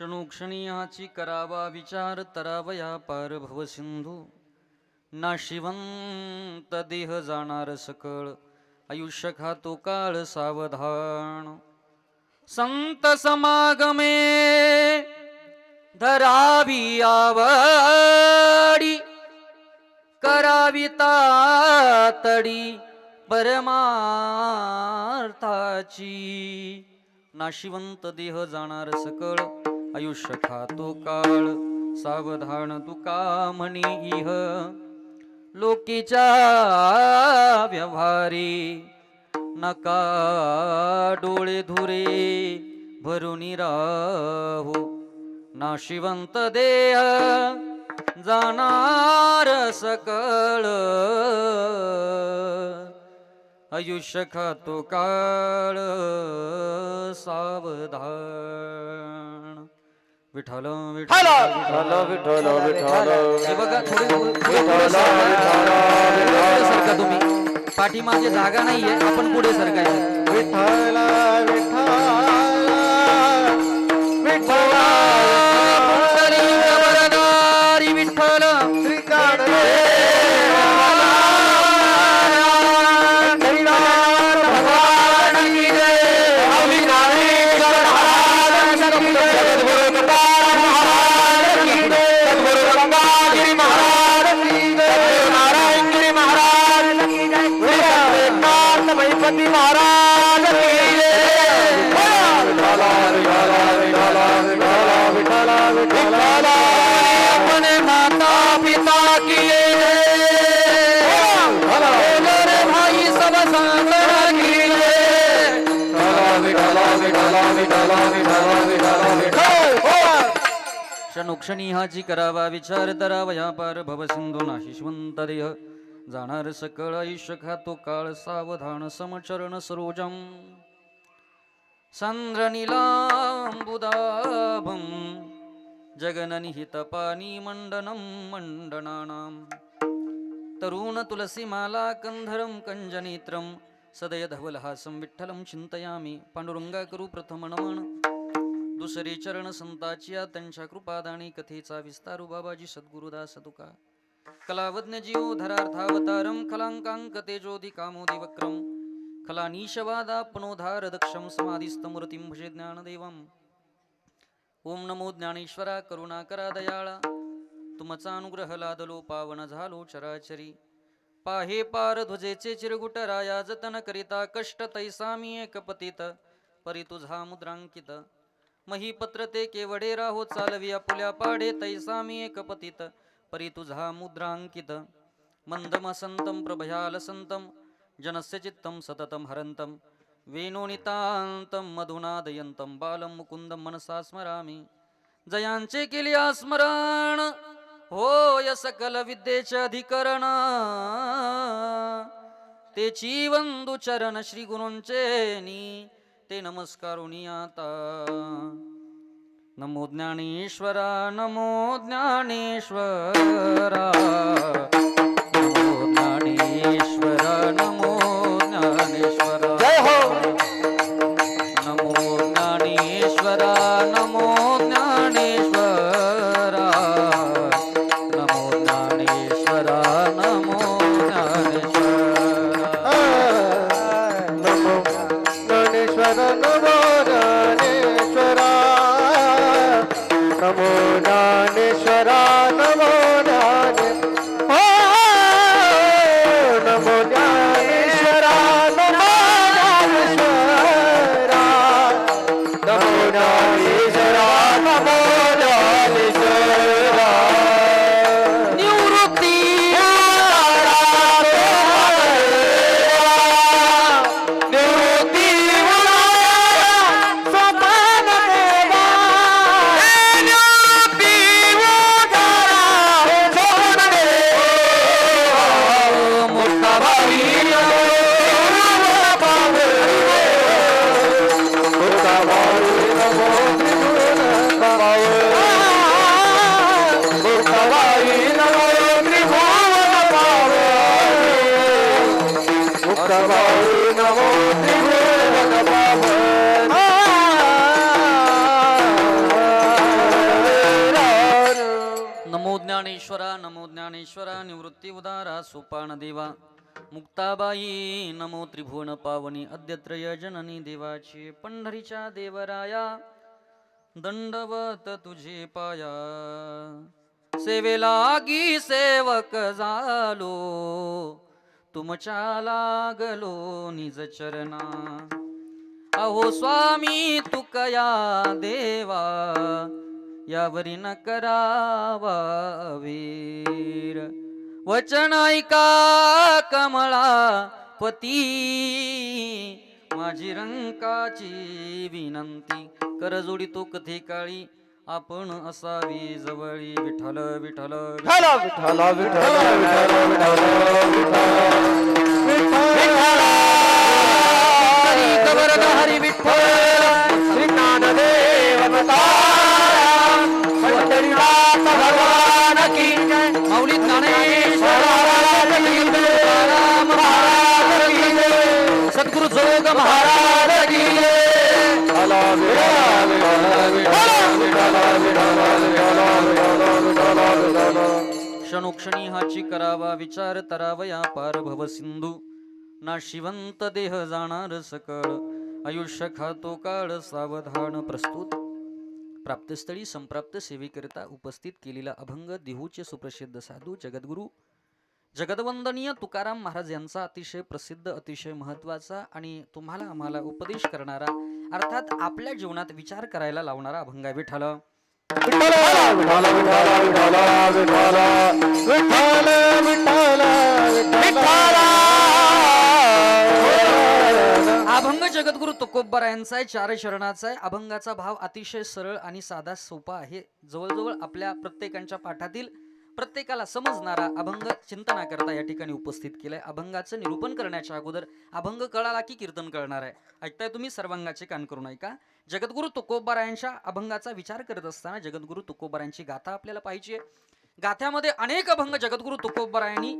क्षणोक्षणीयाची करावा विचार तरावया पार भव सिंधू नाशिवंत देह जाणार सकळ आयुष्य खातो काळ सावधान संत समागमे धरावी आवडी करावी तातडी परमार्थाची नाशिवंत देह जाणार सकळ आयुष्य खातो काळ सावधान तुका म्हणी इह लोकीच्या व्यवहारी नका डोळे धुरे भरून राहू नाशिवंत देह जाणार सकळ आयुष्य खातो काळ सावधान विठ्ठल विठ्ठल विठ्ठल विठ्ठल हे बघा थोडे सरका तुम्ही पाठीमागे जागा नाहीये आपण पुढे सरकायचं विठ्ठल विठ्ठल विठ्ठल विठ्ठल श्रीकांत महाराज अपने माता पिता किए भाई सब सागर किए क्षणोक्षणी हाची करावा विचार तरावया पार भव सिंधू नाशिवंत देह जाणार सकळ आयुष्य खातो काळ सावधान समचरण सरोजम सांद्रनीलांबुदाभं जगननिहितपानी मंडनं मंडनानां तरुण तुलसीमाला कंधरं कंजनेत्रं सदय धवलहासं विठ्ठलं चिंतयामि पांडुरंगा करू प्रथम नमन दुसरे चरण संताचिया त्यांच्या कृपादानी कथेचा विस्तारू बाबाजी सद्गुरुदास तुका कलावज्ञ जीव धरार्थावतारम खलांकांक तेजोधि कामोदि वक्रम खलानीशवादापनोधार दक्षम समाधिस्तमूर्तिं भजे ज्ञानदेवम ओम नमो ज्ञानेश्वरा करुणाकरा दयाळा तुमचा अनुग्रह लादलो पावन झालो चराचरी पाहे पार ध्वजेचे चिरगुट राया जतन करिता कष्ट तैसामी एकपतित परी तुझा मुद्रांकित महीपत्र ते केवडे राहो चालविया पुल्या पाडे तैसामी एकपतित परी तुझा मुद्रांकित मंदमसंतं प्रभयालसंतं जनस्य चित्तं सततं हरन्तं वेणोनितान्तं मधुनादयन्तं बालं मुकुन्दं मनसा स्मरामि जयांचे केले स्मरण होय सकल विद्येचे अधिकरण तेची वंदू चरण श्री गुरूंचे नी ते नमस्कारुनी आता नमो ज्ञानेश्वरा नमो ज्ञानेश्वरा नमो ज्ञानेश्वरा नमो ज्ञानेश्वरा जय हो नमो ज्ञानेश्वरा नमो ज्ञानेश्वरा नमो ज्ञानेश्वरा नमो ज्ञानेश्वरा नमो ज्ञानेश्वर नमो ज्ञानेश्वरा नमो ज्ञानेश्वरा नमो नमो ज्ञानेश्वरा नमो ज्ञानेश्वरा नमो ज्ञानेश्वरा नमो ज्ञानेश्वरा निवृत्ती निवृत्ती ज्ञानेश्वरा नमो ज्ञानेश्वरा निवृत्ती उदारा सोपान देवा मुक्ताबाई नमो त्रिभुवन पावनी अद्यत्रय जननी देवाची पंढरीच्या देवराया दंडवत तुझे पाया सेवेलागी सेवक झालो तुमच्या लागलो निज चरणा अहो स्वामी तुकया देवा यावरी न करावा वीर वचन ऐका कमळा पती माझी रंकाची विनंती कर जोडितो कथे काळी आपण असावी जवळी विठ्ठल विठ्ठल विठ्ठल विठ्ठल विठ्ठल हरी कवर हरी विठ्ठल श्री ज्ञानदेव पंढरीनाथ भगवान की जय. माऊली ज्ञानेश्वर महाराज की जय. सद्गुरु जोग महाराज की जय. क्षणोक्षणी हाची करावा विचार तरावया पार भव सिंधू ना शिवंत देह जाणार सकळ आयुष्य खातो काळ सावधान प्रस्तुत प्राप्तस्थळी संप्राप्त सेवेकरिता उपस्थित केलेला अभंग देहूचे सुप्रसिद्ध साधू जगद्गुरु जगदवंदनीय तुकाराम महाराज यांचा अतिशय प्रसिद्ध अतिशय महत्वाचा आणि तुम्हाला आम्हाला उपदेश करणारा अर्थात आपल्या जीवनात विचार करायला लावणारा अभंग आहे. विठ्ठल अभंग जगद्गुरु तुकोबरायांचा आहे. 4 शरणाचा आहे. अभंगाचा भाव अतिशय सरळ आणि साधा सोपा आहे. जवळजवळ आपल्या प्रत्येकांच्या पाठातील प्रत्येकाला समजणारा अभंग चिंतना करता या ठिकाणी उपस्थित केलाय. अभंगाचं निरूपण करण्याच्या अगोदर अभंग कळाला की कीर्तन कळणार आहे. ऐकताय तुम्ही सर्वांगाचे कान करून ऐका. जगद्गुरु तुकोबारायांच्या अभंगाचा विचार करत असताना जगद्गुरु तुकोबारायांची गाथा आपल्याला पाहिजे. गाथ्यामध्ये अनेक अभंग जगद्गुरु तुकोबारायांनी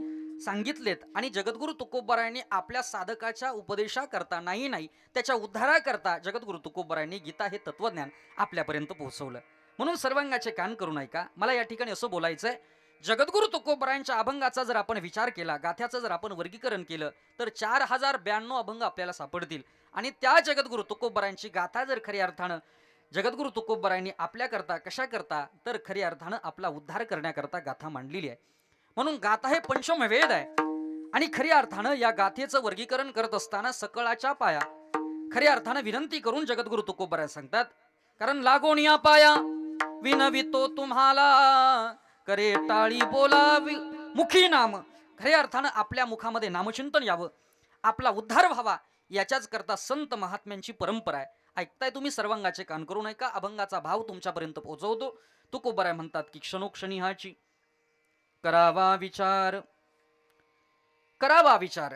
सांगितलेत आणि जगद्गुरु तुकोबारायांनी आपल्या साधकाच्या उपदेशा करता नाही त्याच्या उद्धारा करता जगद्गुरु तुकोबारायांनी गीता हे तत्वज्ञान आपल्यापर्यंत पोहोचवलं. म्हणून सर्वांगाचे कान करून ऐका. मला या ठिकाणी असं बोलायचंय, जगद्गुरु तुकोबरायांच्या अभंगाचा जर आपण विचार केला, गाथ्याचं जर आपण वर्गीकरण केलं तर 4092 अभंग आपल्याला सापडतील आणि त्या जगद्गुरु तुकोबरायांची गाथा जर खऱ्या अर्थानं जगद्गुरु तुकोबरायांनी आपल्याकरता कशा करता तर खऱ्या अर्थानं आपला उद्धार करण्याकरता गाथा मांडलेली आहे. म्हणून गाथा हे पंचम वेद आहे आणि खऱ्या अर्थानं या गाथेचं वर्गीकरण करत असताना सकळाच्या पाया खऱ्या अर्थानं विनंती करून जगद्गुरु तुकोबराय सांगतात, कारण लागोनिया पाया विनवितो तुम्हाला करे टाळी बोलावी मुखी नाम. खऱ्या अर्थानं आपल्या मुखामध्ये नामचिंतन यावं, आपला उद्धार व्हावा याच्याच करता संत महात्म्यांची परंपरा आहे. ऐकताय तुम्ही सर्वांगाचे कान करून ऐका. अभंगाचा भाव तुमच्यापर्यंत पोहोचवतो. तुकोबराय म्हणतात की क्षणोक्षणी हाची करावा विचार करावा विचार.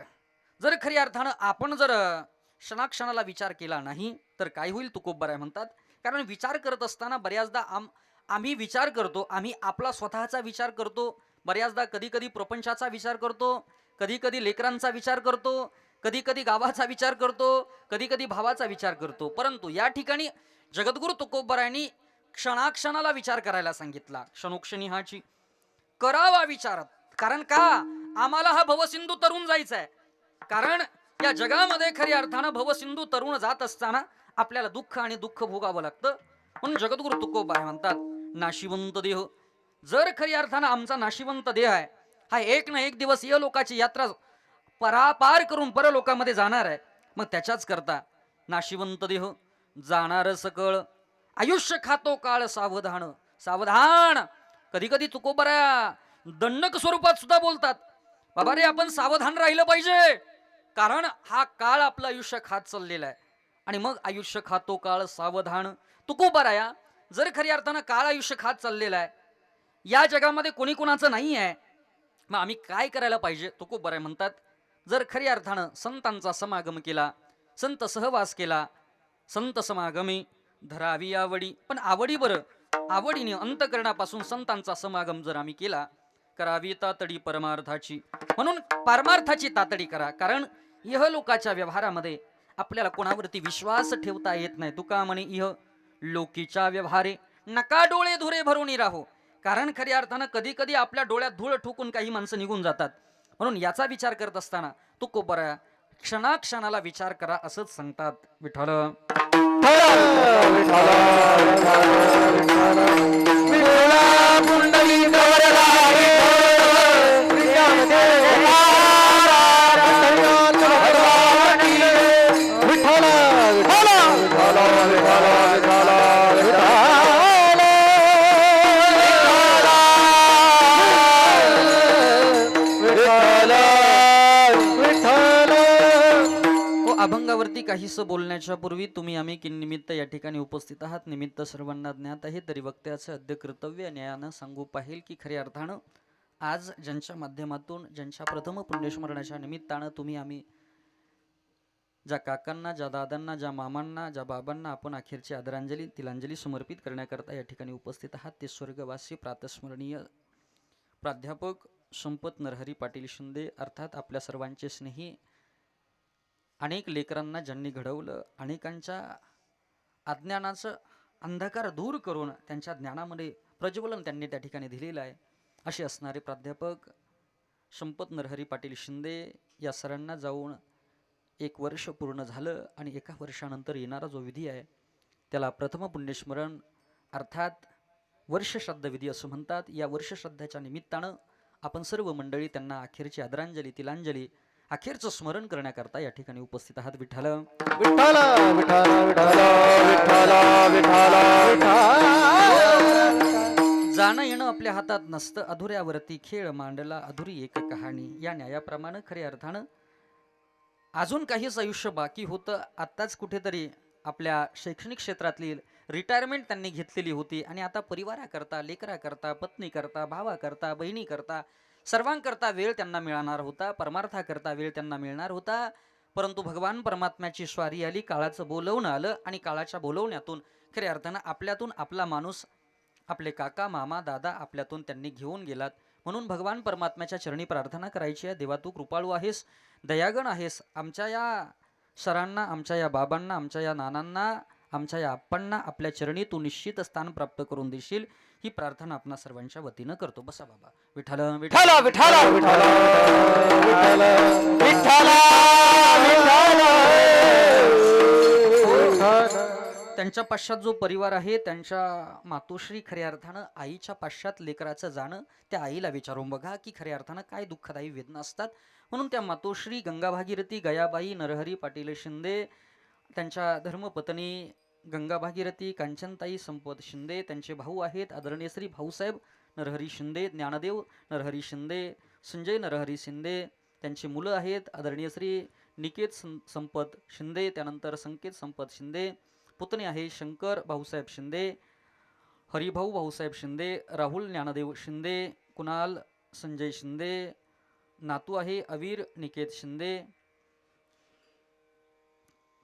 जर खऱ्या अर्थानं आपण जर क्षणाक्षणाला विचार केला नाही तर काय होईल तुकोबराय म्हणतात, कारण विचार करत असताना बऱ्याचदा आम्ही विचार करतो, आम्ही आपला स्वतःचा विचार करतो, बऱ्याचदा कधी कधी प्रपंचाचा विचार करतो, कधी कधी लेकरांचा विचार करतो, कधी कधी गावाचा विचार करतो, कधी कधी भावाचा विचार करतो. परंतु या ठिकाणी जगद्गुरु तुकोबरायांनी क्षणाक्षणाला विचार करायला सांगितला. क्षणोक्षणी हाची करावा विचार. कारण का आम्हाला हा भवसिंधू तरुण जायचा आहे. कारण या जगामध्ये खऱ्या अर्थानं भवसिंधू तरुण जात असताना आपल्याला दुःख आणि दुःख भोगावं लागतं. म्हणून जगद्गुरु तुकोबाराय म्हणतात, नाशिवंत देह. जर खऱ्या अर्थानं आमचा नाशिवंत देह आहे, हा एक ना एक दिवस या लोकाची यात्रा परापार करून परलोकामध्ये जाणार आहे. मग त्याच्याच करता नाशिवंत देह जाणार सकळ आयुष्य खातो काळ सावधान. सावधान कधी कधी तुकोबराया दंडक स्वरूपात सुद्धा बोलतात, बाबा रे आपण सावधान राहिलं पाहिजे, कारण हा काळ आपलं आयुष्य खात चाललेला आहे. आणि मग आयुष्य खातो काळ सावधान. तुकोबराया जर खऱ्या अर्थानं काळ आयुष्य खात चाललेला आहे, या जगामध्ये कोणी कोणाचं नाही आहे, मग आम्ही काय करायला पाहिजे. तुकोबराय म्हणतात, जर खऱ्या अर्थानं संतांचा समागम केला, संत सहवास केला, संत समागमी धरावी आवडी. पण आवडी बरं, आवडीने अंतकरणापासून संतांचा समागम जर आम्ही केला, करावी तातडी परमार्थाची. म्हणून परमार्थाची तातडी करा, कारण इह लोकाच्या व्यवहारामध्ये आपल्याला कोणावरती विश्वास ठेवता येत नाही. तुका म्हणे इह लोकीच्या व्यवहारे नका डोळे धुरे भरून राहो. कारण खऱ्या अर्थानं कधी कधी आपल्या डोळ्यात धूळ ठोकून काही माणसं निघून जातात. म्हणून याचा विचार करत असताना तू कोपरा क्षणाक्षणाला विचार करा असंच सांगतात विठ्ठल. हो, अभंगावरती काहीसं बोलण्याच्या पूर्वी तुम्ही आम्ही किंनिमित्त या ठिकाणी उपस्थित आहात. निमित्त सर्वांना ज्ञात आहे, तरी वक्त्याचं अद्य कर्तव्य न्यायानं सांगू पाहिल की खऱ्या अर्थानं आज ज्यांच्या माध्यमातून ज्यांच्या प्रथम पुण्यस्मरणाच्या निमित्तानं तुम्ही आम्ही ज्या काकांना, ज्या दादांना, ज्या मामांना, ज्या बाबांना आपण अखेरची आदरांजली तिलांजली समर्पित करण्याकरता या ठिकाणी उपस्थित आहात, ते स्वर्गवासी प्रातस्मरणीय प्राध्यापक संपत नरहरी पाटील शिंदे, अर्थात आपल्या सर्वांचे स्नेही, अनेक लेकरांना ज्यांनी घडवलं, अनेकांच्या अज्ञानाचं अंधकार दूर करून त्यांच्या ज्ञानामध्ये प्रज्वलन त्यांनी त्या ठिकाणी दिलेलं आहे, असे असणारे प्राध्यापक संपत नरहरी पाटील शिंदे या सरांना जाऊन 1 वर्ष पूर्ण झालं आणि 1 वर्षानंतर येणारा जो विधी आहे त्याला प्रथम पुण्यस्मरण अर्थात वर्षश्राद्ध विधी असं म्हणतात. या वर्षश्राद्धाच्या निमित्तानं आपण सर्व मंडळी त्यांना अखेरची आदरांजली तिलांजली अखेरचं स्मरण करण्याकरता या ठिकाणी उपस्थित आहात. विठ्ठल विठ्ठल विठ्ठल विठ्ठल विठ्ठल विठ्ठल. जाणं येणं आपल्या हातात नसतं, अधुऱ्यावरती खेळ मांडला अधुरी एक कहाणी. या न्यायाप्रमाणे खऱ्या अर्थानं अजून काहीच आयुष्य बाकी होतं. आत्ताच कुठेतरी आपल्या शैक्षणिक क्षेत्रातली रिटायरमेंट त्यांनी घेतलेली होती आणि आता परिवाराकरता, लेकराकरता, पत्नीकरता, भावाकरता, बहिणीकरता, सर्वांकरता वेळ त्यांना मिळणार होता, परमार्थाकरता वेळ त्यांना मिळणार होता. परंतु भगवान परमात्म्याची स्वारी आली, काळाचं बोलवणं आलं आणि काळाच्या बोलवण्यातून खऱ्या अर्थानं आपल्यातून आपला माणूस, आपले काका मामा दादा आपल्यातून त्यांनी घेऊन गेलात. म्हणून भगवान परमात्म्याच्या चरणी प्रार्थना करायची आहे, देवा तू कृपाळू आहेस, दयागण आहेस. आमच्या या सरांना, आमच्या या बाबांना, आमच्या या नानांना, आमच्या या आप्पांना आपल्या चरणी तू निश्चित स्थान प्राप्त करून देशील, ही प्रार्थना आपणा सर्वांच्या वतीनं करतो. बसा बाबा. विठ्ठल विठ्ठल विठ्ठल विठ्ठल विठ्ठल विठ्ठल. त्यांच्या पश्चात जो परिवार आहे, त्यांच्या मातोश्री खऱ्या अर्थानं आईच्या पश्चात लेकराचं जाणं, त्या आईला विचारून बघा की खऱ्या अर्थानं काय दुःखदायी वेदना असतात. म्हणून त्या मातोश्री गंगा भागीरथी गयाबाई नरहरी पाटील शिंदे, त्यांच्या धर्मपत्नी गंगा भागीरथी कांचनताई संपत शिंदे, त्यांचे भाऊ आहेत आदरणीय श्री भाऊसाहेब नरहरी शिंदे, ज्ञानदेव नरहरी शिंदे, संजय नरहरी शिंदे, त्यांची मुलं आहेत आदरणीय श्री निकेत संपत शिंदे, त्यानंतर संकेत संपत शिंदे, पुतणे आहे शंकर भाऊसाहेब शिंदे, हरिभाऊ भाऊसाहेब शिंदे, राहुल ज्ञानदेव शिंदे, कुणाल संजय शिंदे, नातू आहे अवीर निकेत शिंदे,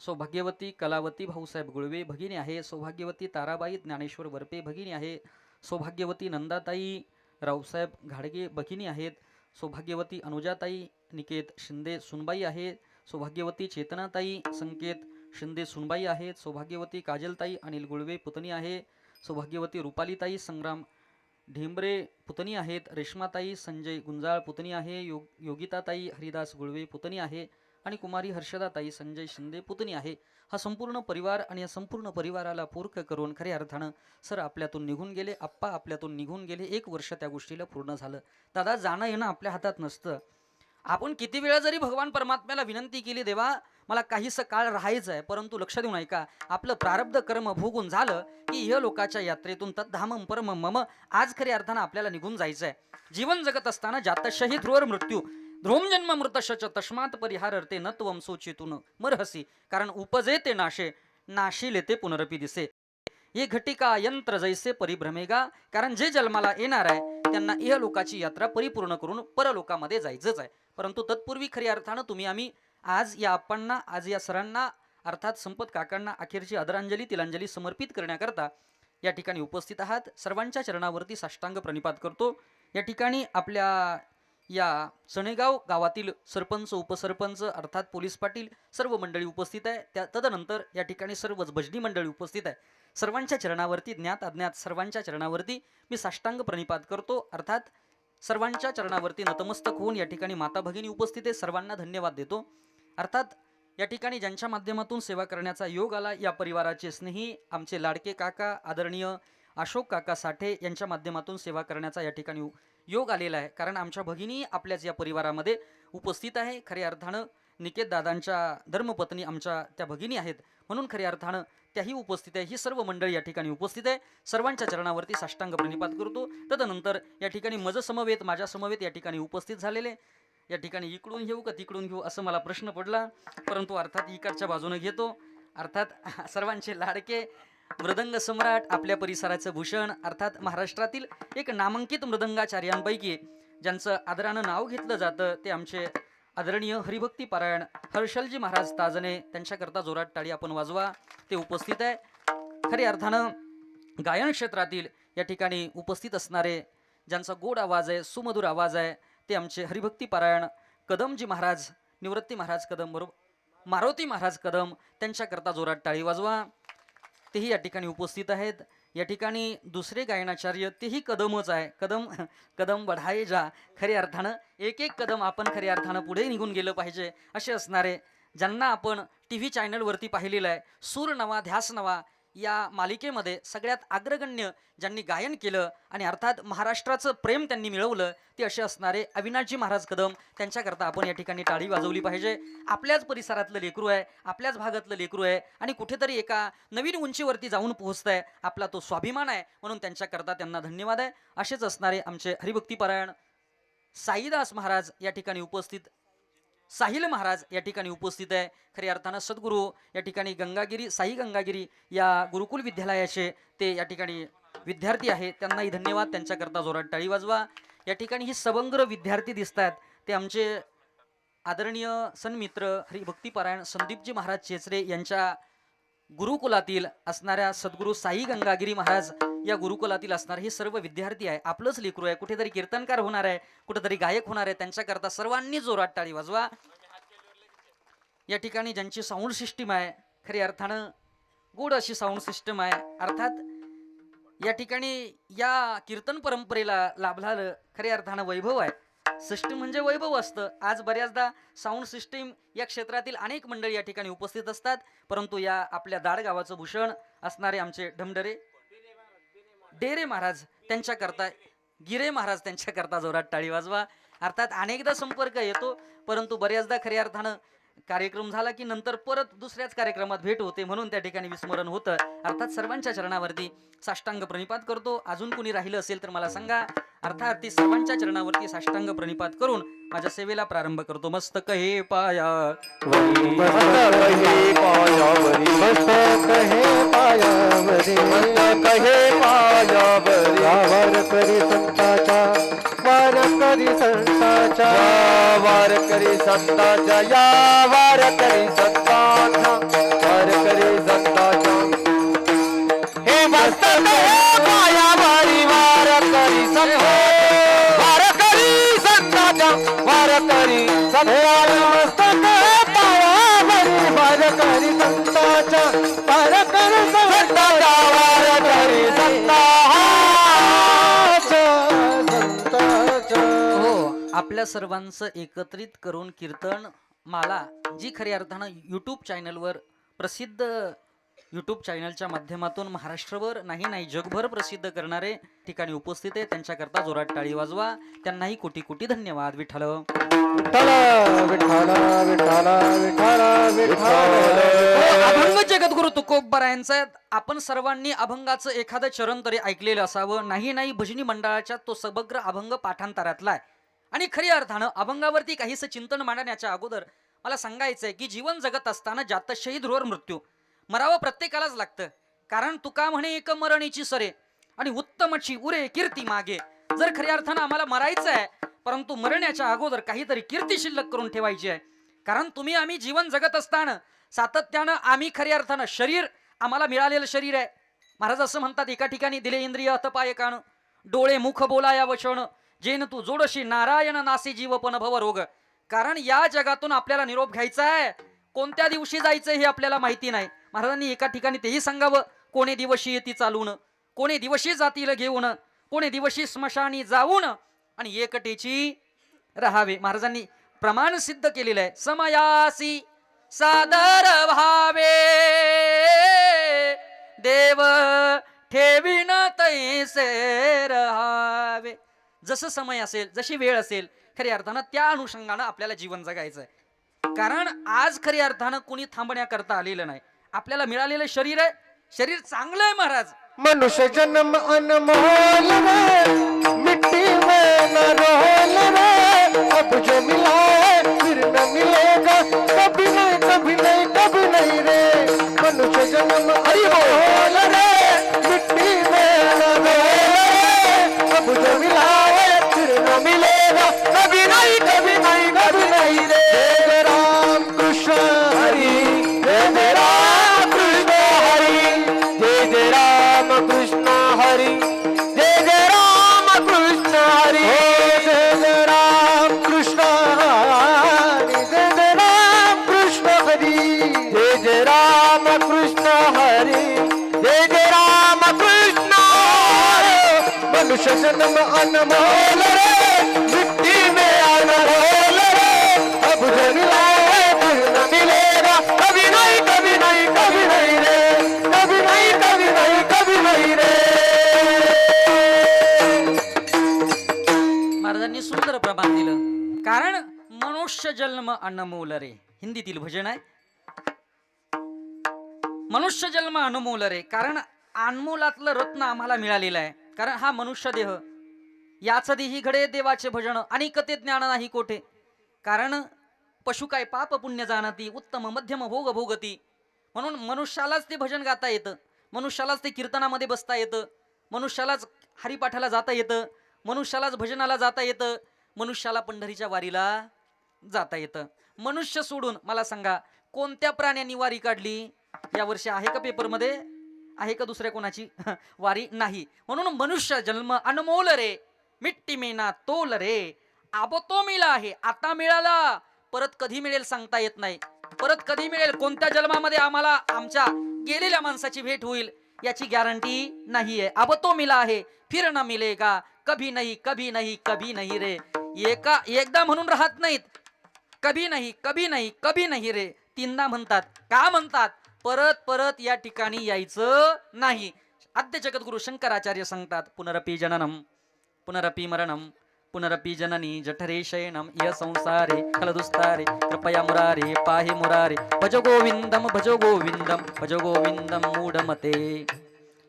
सौभाग्यवती कलावती भाऊसाहेब गुळवे, भगिनी आहे सौभाग्यवती ताराबाई ज्ञानेश्वर वरपे, भगिनी आहे सौभाग्यवती नंदाताई रावसाहेब घाडगे, भगिनी आहेत सौभाग्यवती अनुजाताई निकेत शिंदे सुनबाई आहे, सौभाग्यवती चेतनाताई संकेत शिंदे सुनबाई आहेत, सौभाग्यवती काजलताई अनिल गुळवे पुतणी आहे, सौभाग्यवती रुपालीताई संग्राम ढेंबरे पुतणी आहेत, रेश्माताई संजय गुंजाळ पुतणी आहे, योगिताताई हरिदास गुळवे पुतणी आहे आणि कुमारी हर्षदाताई संजय शिंदे पुतणी आहे. हा संपूर्ण परिवार आणि या संपूर्ण परिवाराला पूरक करून खऱ्या अर्थानं सर आपल्यातून निघून गेले, आप्पा आपल्यातून निघून गेले. 1 वर्ष त्या गोष्टीला पूर्ण झालं. दादा जाणं येणं आपल्या हातात नसतं. आपण किती वेळा जरी भगवान परमात्म्याला विनंती केली, देवा मला काहीसं काळ राहायचं आहे, परंतु लक्ष देऊन ऐका, आपलं प्रारब्ध कर्म भोगून झालं की ह्या लोकाच्या यात्रेतून तद्धामम परम मम आज खऱ्या अर्थानं आपल्याला निघून जायचं आहे. जीवन जगत असताना जातशही ध्रुवर मृत्यू ध्रुवम जन्म मृतशच तस्मात परिहारते न त्वम सोचितून मरहसी, कारण उपजे ते नाशे नाशिले ते पुनरपी दिसे, ये घटिका यंत्र जैसे परिभ्रमेगा, कारण जे जन्माला येणार आहे त्यांना इहलोकाची यात्रा परिपूर्ण करून परलोकामध्ये जायचंच आहे. परंतु तत्पूर्वी खऱ्या अर्थानं तुम्ही आम्ही आज या आप्पांना, आज या सरांना अर्थात संपत काकांना अखेरची आदरांजली तिलांजली समर्पित करण्याकरता या ठिकाणी उपस्थित आहात. सर्वांच्या चरणावरती साष्टांग प्रणिपात करतो. या ठिकाणी आपल्या या चणेगाव गावातील सरपंच उपसरपंच अर्थात पोलीस पाटील सर्व मंडळी उपस्थित आहे. तदनंतर या ठिकाणी सर्वच भजनी मंडळी उपस्थित आहे. सर्वांच्या चरणावरती ज्ञात अज्ञात सर्वांच्या चरणावरती मी साष्टांग प्रणिपात करतो. अर्थात सर्वांच्या चरणावरती नतमस्तक होऊन या ठिकाणी माता भगिनी उपस्थित आहे. सर्वांना धन्यवाद देतो. अर्थात या ठिकाणी ज्यांच्या माध्यमातून सेवा करण्याचा योग आला या परिवाराचे स्नेही आमचे लाडके काका आदरणीय अशोक काका साठे यांच्या माध्यमातून सेवा करण्याचा या ठिकाणी योग आलेला आहे. कारण आमच्या भगिनी आपल्याच या परिवारामध्ये उपस्थित आहे. खऱ्या अर्थानं निकेत दादांच्या धर्मपत्नी आमच्या त्या भगिनी आहेत म्हणून खऱ्या अर्थानं त्याही उपस्थित आहे. ही सर्व मंडळी या ठिकाणी उपस्थित आहे. सर्वांच्या चरणावरती साष्टांग प्रणिपात करतो. तदनंतर या ठिकाणी मज समवेत माझ्या समवेत या ठिकाणी उपस्थित झालेले या ठिकाणी इकडून घेऊ का तिकडून घेऊ असं मला प्रश्न पडला परंतु अर्थात इकडच्या बाजूने घेतो. अर्थात सर्वांचे लाडके मृदंग सम्राट आपल्या परिसराचं भूषण अर्थात महाराष्ट्रातील एक नामांकित मृदंगाचार्यांपैकी ज्यांचं आदरानं नाव घेतलं जातं ते आमचे आदरणीय हरिभक्ती पारायण हर्षलजी महाराज ताजने त्यांच्याकरता जोरात टाळी आपण वाजवा. ते उपस्थित आहे. खऱ्या अर्थानं गायन क्षेत्रातील या ठिकाणी उपस्थित असणारे ज्यांचा गोड आवाज आहे सुमधुर आवाज आहे ते आमचे हरिभक्ती पारायण कदमजी महाराज निवृत्ती महाराज कदम बरोबर मारुती महाराज कदम त्यांच्याकरता जोरात टाळी वाजवा. तेही या ठिकाणी उपस्थित आहेत. या ठिकाणी दुसरे गायनाचार्य तेही कदमच आहे. कदम बढाये जा. खऱ्या अर्थानं एक एक कदम आपण खऱ्या अर्थानं पुढे निघून गेलं पाहिजे असे असणारे ज्यांना आपण TV चॅनलवरती पाहिलेलं आहे. सूर नवा ध्यास नवा या मालिकेमध्ये सगळ्यात अग्रगण्य ज्यांनी गायन केलं आणि अर्थात महाराष्ट्राचं प्रेम त्यांनी मिळवलं ते असे असणारे अविनाशजी महाराज कदम त्यांच्याकरता आपण या ठिकाणी टाळी वाजवली पाहिजे. आपल्याच परिसरातलं लेकरू आहे आपल्याच भागातलं लेकरू आहे आणि कुठेतरी एका नवीन उंचीवरती जाऊन पोहोचत आहे. आपला तो स्वाभिमान आहे म्हणून त्यांच्याकरता त्यांना धन्यवाद आहे. असेच असणारे आमचे हरिभक्तीपारायण साईदास महाराज या ठिकाणी उपस्थित साहिल महाराज या ठिकाणी उपस्थित आहे. खऱ्या अर्थानं सद्गुरू या ठिकाणी गंगागिरी साई गंगागिरी या गुरुकुल विद्यालयाचे ते या ठिकाणी विद्यार्थी आहे. त्यांनाही धन्यवाद. त्यांच्याकरता जोरात टाळी वाजवा. या ठिकाणी ही सबंग्र विद्यार्थी दिसत आहेत ते आमचे आदरणीय सन्मित्र हरिभक्तीपारायण संदीपजी महाराज चेचरे यांच्या गुरुकुलातील असणाऱ्या सद्गुरू साई गंगागिरी महाराज या गुरुकुलातील असणारे हे सर्व विद्यार्थी आहे. आपलंच लेकरू आहे. कुठेतरी कीर्तनकार होणार आहे कुठेतरी गायक होणार आहे. त्यांच्याकरता सर्वांनी जोरात टाळी वाजवा. या ठिकाणी ज्यांची साऊंड सिस्टीम आहे खऱ्या अर्थानं गोड अशी साऊंड सिस्टम आहे. अर्थात या ठिकाणी या कीर्तन परंपरेला लाभलेलं खऱ्या अर्थानं वैभव आहे. सिस्टीम म्हणजे वैभव असतं. आज बऱ्याचदा साऊंड सिस्टीम या क्षेत्रातील अनेक मंडळी या ठिकाणी उपस्थित असतात परंतु या आपल्या दाड गावाचं भूषण असणारे आमचे ढमढरे डेरे महाराज त्यांच्याकरता गिरे महाराज त्यांच्याकरता जोरात टाळी वाजवा. अर्थात अनेकदा संपर्क येतो परंतु बऱ्याचदा खऱ्या अर्थानं कार्यक्रम झाला की नंतर परत दुसऱ्याच कार्यक्रमात भेट होते म्हणून त्या ठिकाणी विस्मरण होतं. अर्थात सर्वांच्या चरणावरती साष्टांग प्रणिपात करतो. अजून कुणी राहिलं असेल तर मला सांगा. अर्थात ती सर्वांच्या चरणावरती साष्टांग प्रणिपात करून माझ्या सेवेला प्रारंभ करतो. मस्तक हे पाया मस्तक हे पायावरी मस्तक हे पायावरी मस्तक हे पायावरी वार करी संताचा वार करी संताचा वार करी संताचा या वार करी संताचा वार करी संताचा हे मस्तक हे पायावरी वार करी संताचा वार करी संताचा वार करी संताचा मस्तक हे पायावरी वार करी संताचा वार करी संताचा वार करी संताचा हो आपल्या सर्वांचं एकत्रित करून कीर्तन माला जी खऱ्या अर्थानं यूट्यूब चॅनलवर प्रसिद्ध यूट्यूब चॅनलच्या माध्यमातून महाराष्ट्रभर नाही जगभर प्रसिद्ध करणारे ठिकाणी उपस्थित आहे. त्यांच्याकरता जोरात टाळी वाजवा. त्यांनाही कोटी कोटी धन्यवाद. विठ्ठल विठ्ठल विठ्ठल विठ्ठल विठ्ठल विठ्ठल अभंग जगद्गुरु तुकोबरायांचा आपण सर्वांनी अभंगाचं एखादं चरण तरी ऐकलेलं असावं. नाही भजनी मंडळाच्या तो समग्र अभंग पाठांतरातला आहे आणि खऱ्या अर्थानं अभंगावरती काहीसं चिंतन मांडण्याच्या अगोदर मला सांगायचं आहे की जीवन जगत असताना जात शहीद ध्रुवर मृत्यू मरावं प्रत्येकालाच लागतं. कारण तुका म्हणे एक मरणीची सरे आणि उत्तमची उरे कीर्ती मागे. जर खऱ्या अर्थानं आम्हाला मरायचं आहे परंतु मरण्याच्या अगोदर काहीतरी कीर्ती शिल्लक करून ठेवायची आहे. कारण तुम्ही आम्ही जीवन जगत असताना सातत्यानं आम्ही खऱ्या अर्थानं शरीर आम्हाला मिळालेलं शरीर आहे. महाराज असं म्हणतात एका ठिकाणी दिले इंद्रिय अतपाय कान डोळे मुख बोला या वचन जेन तू जोडशी नारायण नासी जीवपण भवरोग. कारण या जगातून आपल्याला निरोप घ्यायचा आहे, कोणत्या दिवशी जायचं हे आपल्याला माहिती नाही. महाराजांनी एका ठिकाणी तेही सांगावं, कोणे दिवशी येती चालून, कोणे दिवशी जातील घेऊन, कोणे दिवशी स्मशानी जाऊन, आणि एकटेची राहावे. महाराजांनी प्रमाण सिद्ध केलेलं आहे. समयासी सादर भावे देव ठेवीन तैसे रहावे. जसं समय असेल, जशी वेळ असेल, खऱ्या अर्थानं त्या अनुषंगानं आपल्याला जीवन जगायचं आहे. कारण आज खऱ्या अर्थानं कोणी थांबण्याकरता आलेलं नाही. आपल्याला मिळालेलं शरीर आहे, शरीर चांगलं आहे महाराज. मनुष्य जन्म अनमोल रे, मिट्टी में न रोल रे, अब जो मिला है फिर न मिलेगा, कभी नहीं कभी नहीं कभी नहीं रे. मनुष्य जन्म अनमोल रे, मिट्टी में न रोल रे, अब जो मिला है फिर न मिलेगा, कभी नहीं कभी नहीं कभी नहीं रे. जय राम कृष्ण हरी, जय राम कृष्ण हरी, जय राम कृष्ण हरी, जय राम कृष्ण हरी, जय राम कृष्ण हरी, जय राम कृष्ण हरी, जय राम कृष्ण हरी, जय राम कृष्ण हरी. मनुष्य जन्म अनमोल रे, मिट्टी में अनमोल रे, अब जो मिला है फिर न मिलेगा, कभी नहीं कभी नहीं कभी नहीं रे, कभी नहीं कभी नहीं कभी नहीं रे. महाराजांनी सुंदर प्रमाण दिलं. कारण मनुष्य जन्म अनमोल रे, हिंदीतील भजन आहे. मनुष्य जन्म अनमोल रे, कारण अनमोलातलं रत्न आम्हाला मिळालेलं आहे. कारण हा मनुष्य देह, याच देही घडे देवाचे भजन, आणि कथे ज्ञान नाही कोठे. कारण पशु काय पाप पुण्य जाणती, उत्तम मध्यम भोग भोगती. म्हणून मनुष्यालाच ते भजन गाता येतं, मनुष्यालाच ते कीर्तनामध्ये बसता येतं, मनुष्यालाच हरिपाठाला जाता येतं, मनुष्यालाच भजनाला जाता येतं, मनुष्याला पंढरीच्या वारीला जाता येतं. मनुष्य सोडून मला सांगा, कोणत्या प्राण्यांनी वारी काढली यावर्षी? आहे का पेपरमध्ये? आहे का दुसऱ्या कोणाची वारी? नाही. म्हणून मनुष्य जन्म अनमोल रे, मिट्टी में ना तोल रे. अब तो मिळा आहे, आता मिळाला, परत कधी मिळेल सांगता येत नाही. परत कधी मिळेल, कोणत्या जन्मामध्ये आम्हाला आमच्या गेलेल्या माणसाची भेट होईल याची गॅरंटी नाहीये. अब तो मिला आहे, फिर न मिलेगा, कभी नाही कभी नाही कभी नाही रे. एकदा म्हणून राहत नाहीत, कभी नाही कभी नाही कभी नाही रे. तीनदा म्हणतात. का म्हणतात? परत परत या ठिकाणी यायचं नाही. आद्य जगद्गुरु शंकराचार्य सांगतात, पुनरपि जननम पुनरपि मरणम पुनरपि जननी जठरे शयनम य संसारे खलदुस्तारे कृपया मुरारे पाहि मुरारे भजो गोविंदम भजो गोविंदम भजो गोविंदम मूढमते.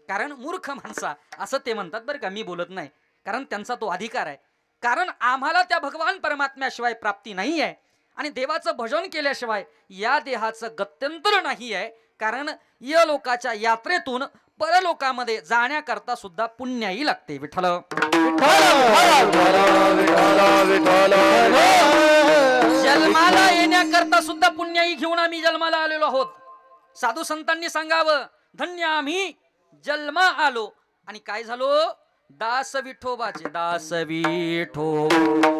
कारण मूर्ख माणसा असं ते म्हणतात बरं का, मी बोलत नाही. कारण त्यांचा तो अधिकार आहे. कारण आम्हाला त्या भगवान परमात्म्याशिवाय प्राप्ती नाही आहे, आणि देवाचं भजन केल्याशिवाय या देहाचं गत्यंतर नाही आहे. कारण या लोकाच्या यात्रेतून परलोकामध्ये जाण्याकरता सुद्धा पुण्याही लागते. विठ्ठल जन्माला येण्याकरता सुद्धा पुण्याही घेऊन आम्ही जन्माला आलेलो आहोत. साधू संतांनी सांगावं, धन्य आम्ही जन्मा आलो. आणि काय झालो? दास विठोबाचे दास विठोबाचे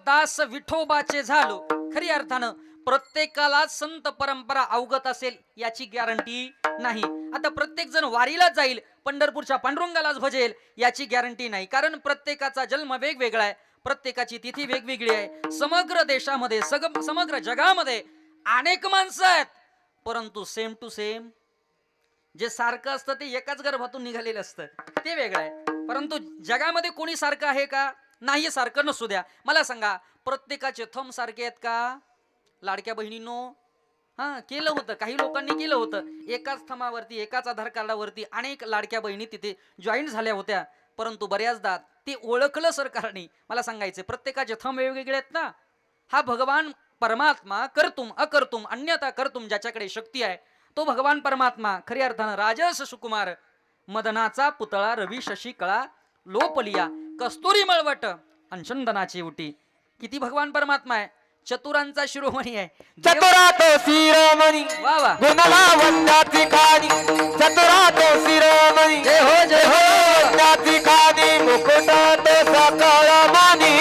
दास विठोबाचे झालो. खरी अर्थानं प्रत्येकाला संत परंपरा अवगत असेल याची गॅरंटी नाही. आता प्रत्येक जण वारीला जाईल, पंढरपूरच्या पांडुरंगालाच भजेल याची गॅरंटी नाही. कारण प्रत्येकाचा जन्म वेगवेगळा आहे, प्रत्येकाची तिथी वेगवेगळी आहे. समग्र देशामध्ये समग्र जगामध्ये अनेक माणसं आहेत, परंतु सेम टू सेम जे सारखं असतं ते एकाच गर्भातून निघालेलं असतं, ते वेगळं आहे. परंतु जगामध्ये कोणी सारखं आहे का? नाही सारखं नसू द्या. मला सांगा, प्रत्येकाचे थंब सारखे आहेत का लाडक्या बहिणींनो? हा, केलं होतं, काही लोकांनी केलं होतं. एकाच थंबावरती, एकाच आधार कार्डावरती अनेक लाडक्या बहिणी तिथे जॉईन झाल्या होत्या. परंतु बऱ्याचदा ते ओळखलं सरकारने. मला सांगायचे, प्रत्येकाचे थंब वेगवेगळे आहेत ना. हा भगवान परमात्मा करतुम अकर्तुम अन्यथा करतुम, ज्याच्याकडे शक्ती आहे तो भगवान परमात्मा. खऱ्या अर्थानं राजस सुकुमार, मदनाचा पुतळा रवी शशी कळा लोपलिया, कस्तुरी मळवट अंशंदनाची उटी. किती भगवान परमात्मा आहे, चतुरांचा शिरोमणी आहे. चतुरा तो शिरोमणी, वा वा, गुणला वंदाची खाणी. चतुरा तो शिरोमणी, जय हो जय हो. वंदाची खाणी. मुकुटा तो सकाळ मानी,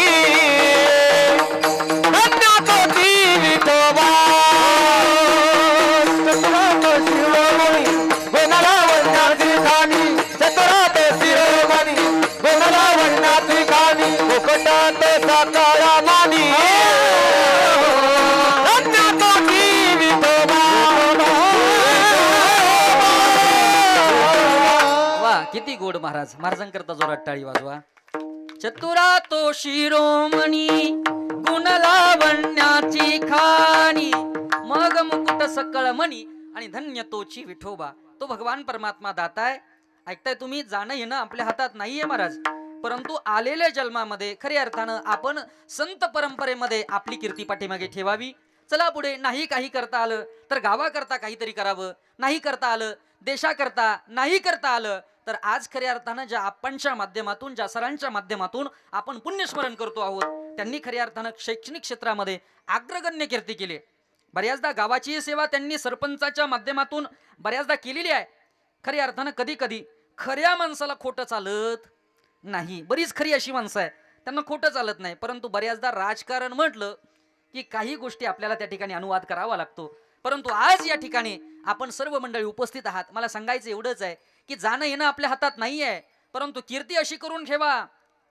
कन्या तो ती विठोबा. चतुरा तो शिरोमणी, गुणला वंदाची खाणी. चतुरा तो शिरोमणी, गुणला वंदाची खाणी. मुकुटा तो सकाळ मानी, वा किती गोड महाराज. महाराजांकरता जोरात टाळी वाजवा. चतुरा तो शिरोमणी, गुण लावण्याची खाणी, मग मुकुट सकळ मणी आणि धन्य तोची विठोबा. तो भगवान परमात्मा दाताय. ऐकताय तुम्ही, जाणं येणं आपल्या हातात नाहीये महाराज, परंतु आलेल्या जन्मामध्ये खऱ्या अर्थानं आपण संत परंपरेमध्ये आपली कीर्ती पाठीमागे ठेवावी. चला पुढे. नाही काही करता आलं तर गावाकरता काहीतरी करावं. नाही करता आलं देशाकरता, नाही करता आलं तर आज खऱ्या अर्थानं ज्या आपणच्या माध्यमातून, ज्या सरांच्या माध्यमातून आपण पुण्यस्मरण करतो आहोत, त्यांनी खऱ्या अर्थानं शैक्षणिक क्षेत्रामध्ये अग्रगण्य कीर्ती केली. बऱ्याचदा गावाची सेवा त्यांनी सरपंचाच्या माध्यमातून बऱ्याचदा केलेली आहे. खऱ्या अर्थानं कधी कधी खऱ्या माणसाला खोटं चालत नाही. बरीच खरी अशी माणसं आहे, त्यांना खोटं चालत नाही. परंतु बऱ्याचदा राजकारण म्हटलं की काही गोष्टी आपल्याला त्या ठिकाणी अनुवाद करावा लागतो. परंतु आज या ठिकाणी आपण सर्व मंडळी उपस्थित आहात. मला सांगायचं एवढंच आहे की जाणं येणं आपल्या हातात नाही आहे, परंतु कीर्ती अशी करून ठेवा,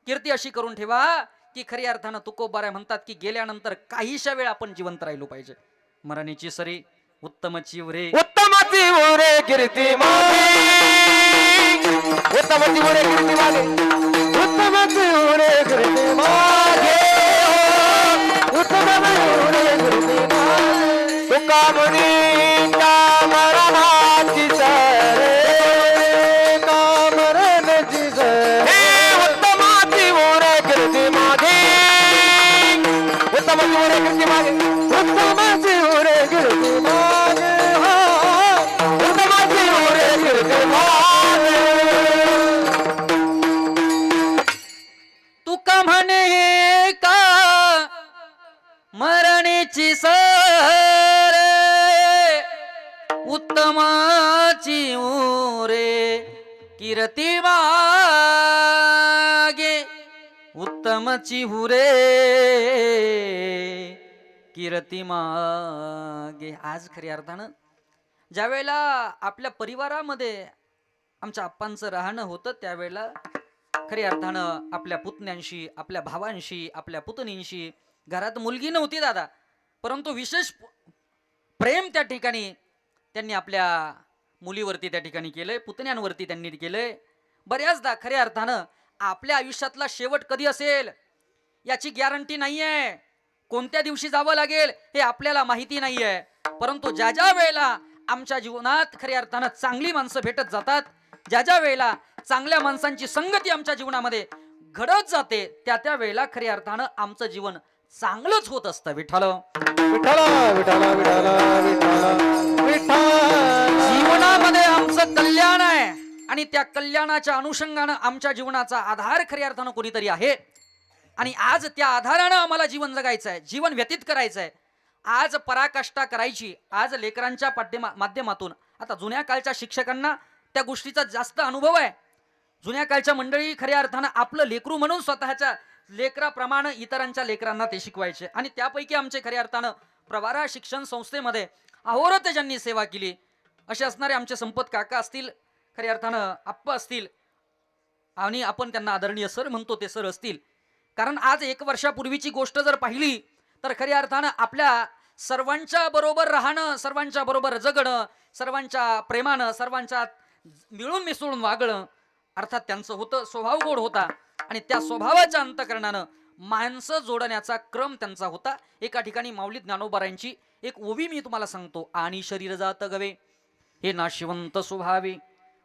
कीर्ती अशी करून ठेवा की खऱ्या अर्थानं तुकोबारा म्हणतात की गेल्यानंतर काहीशा वेळ आपण जिवंत राहिलो पाहिजे. मरणीची सरी उत्तमची उरे, उत्तमाची उरे कीर्ती मागे. उत्तमाची उरे कीर्ती मागे. उत्तमाची उरे कीर्ती मागे. उत्तमाची उरे कीर्ती मागे. तुका मुनींच्या मरणाची सरे, कामरणाची सरे. उत्तमाची उरे कीर्ती मागे. उत्तमाची उरे कीर्ती मागे. उत्तमाची उरे कीर्ती मागे. उत्तमाची उरे कीर्ती मागे. तुका म्हणे का मरणीची सर, उत्तमाची उरे कीर्ती मागे. उत्तमची हुरे कीर्ती मागे. आज खऱ्या अर्थानं ज्या वेळेला आपल्या परिवारामध्ये आमच्या आप्पांचं राहणं होतं, त्यावेळेला खऱ्या अर्थानं आपल्या पुतण्यांशी, आपल्या भावांशी, आपल्या पुतणींशी, घरात मुलगी नव्हती दादा, परंतु विशेष प्रेम त्या ठिकाणी त्यांनी आपल्या मुलीवरती त्या ठिकाणी केलंय, पुतण्यांवरती त्यांनी केलंय. बऱ्याचदा खऱ्या अर्थानं आपल्या आयुष्यातला शेवट कधी असेल याची गॅरंटी नाहीये. कोणत्या दिवशी जावं लागेल हे आपल्याला माहिती नाहीये. परंतु ज्या ज्या वेळेला आमच्या जीवनात खऱ्या अर्थानं चांगली माणसं भेटत जातात, ज्या ज्या वेळेला चांगल्या माणसांची संगती आमच्या जीवनामध्ये घडत जाते, त्या त्या वेळेला खऱ्या अर्थानं आमचं जीवन चांगलंच होत असतं. विठ्ठल विठ्ठल विठ्ठल विठ्ठल विठ्ठल विठ्ठल. जीवनामध्ये आमचं कल्याण आहे आणि त्या कल्याणाच्या अनुषंगानं आमच्या जीवनाचा आधार खऱ्या अर्थानं कोणीतरी आहे. आणि आज त्या आधारानं आम्हाला जीवन जगायचं आहे, जीवन व्यतीत करायचं आहे. आज पराकाष्ठा करायची. आज लेकरांच्या माध्यमातून, आता जुन्या काळच्या शिक्षकांना त्या गोष्टीचा जास्त अनुभव आहे. जुन्या काळच्या मंडळी खऱ्या अर्थानं आपलं लेकरू म्हणून स्वतःच्या लेकराप्रमाणे इतरांच्या लेकरांना ते शिकवायचे. आणि त्यापैकी आमचे खऱ्या अर्थानं प्रवारा शिक्षण संस्थेमध्ये अहोरात्र ज्यांनी सेवा केली असे असणारे आमचे संपत काका असतील, खऱ्या अर्थानं आप्पा असतील, आणि आपण त्यांना आदरणीय सर म्हणतो ते सर असतील. कारण आज 1 वर्षापूर्वीची गोष्ट जर पाहिली तर खऱ्या अर्थानं आपल्या सर्वांच्या बरोबर राहणं, सर्वांच्या बरोबर जगणं, सर्वांच्या प्रेमानं, सर्वांच्या मिळून मिसळून वागणं, अर्थात त्यांचं होतं स्वभाव गोड होता. आणि त्या स्वभावाच्या अंतकरणानं माणसं जोडण्याचा क्रम त्यांचा होता. एका ठिकाणी माऊली ज्ञानोबारायांची एक ओवी मी तुम्हाला सांगतो. आणि शरीर जात गवे हे नाशिवंत स्वभावे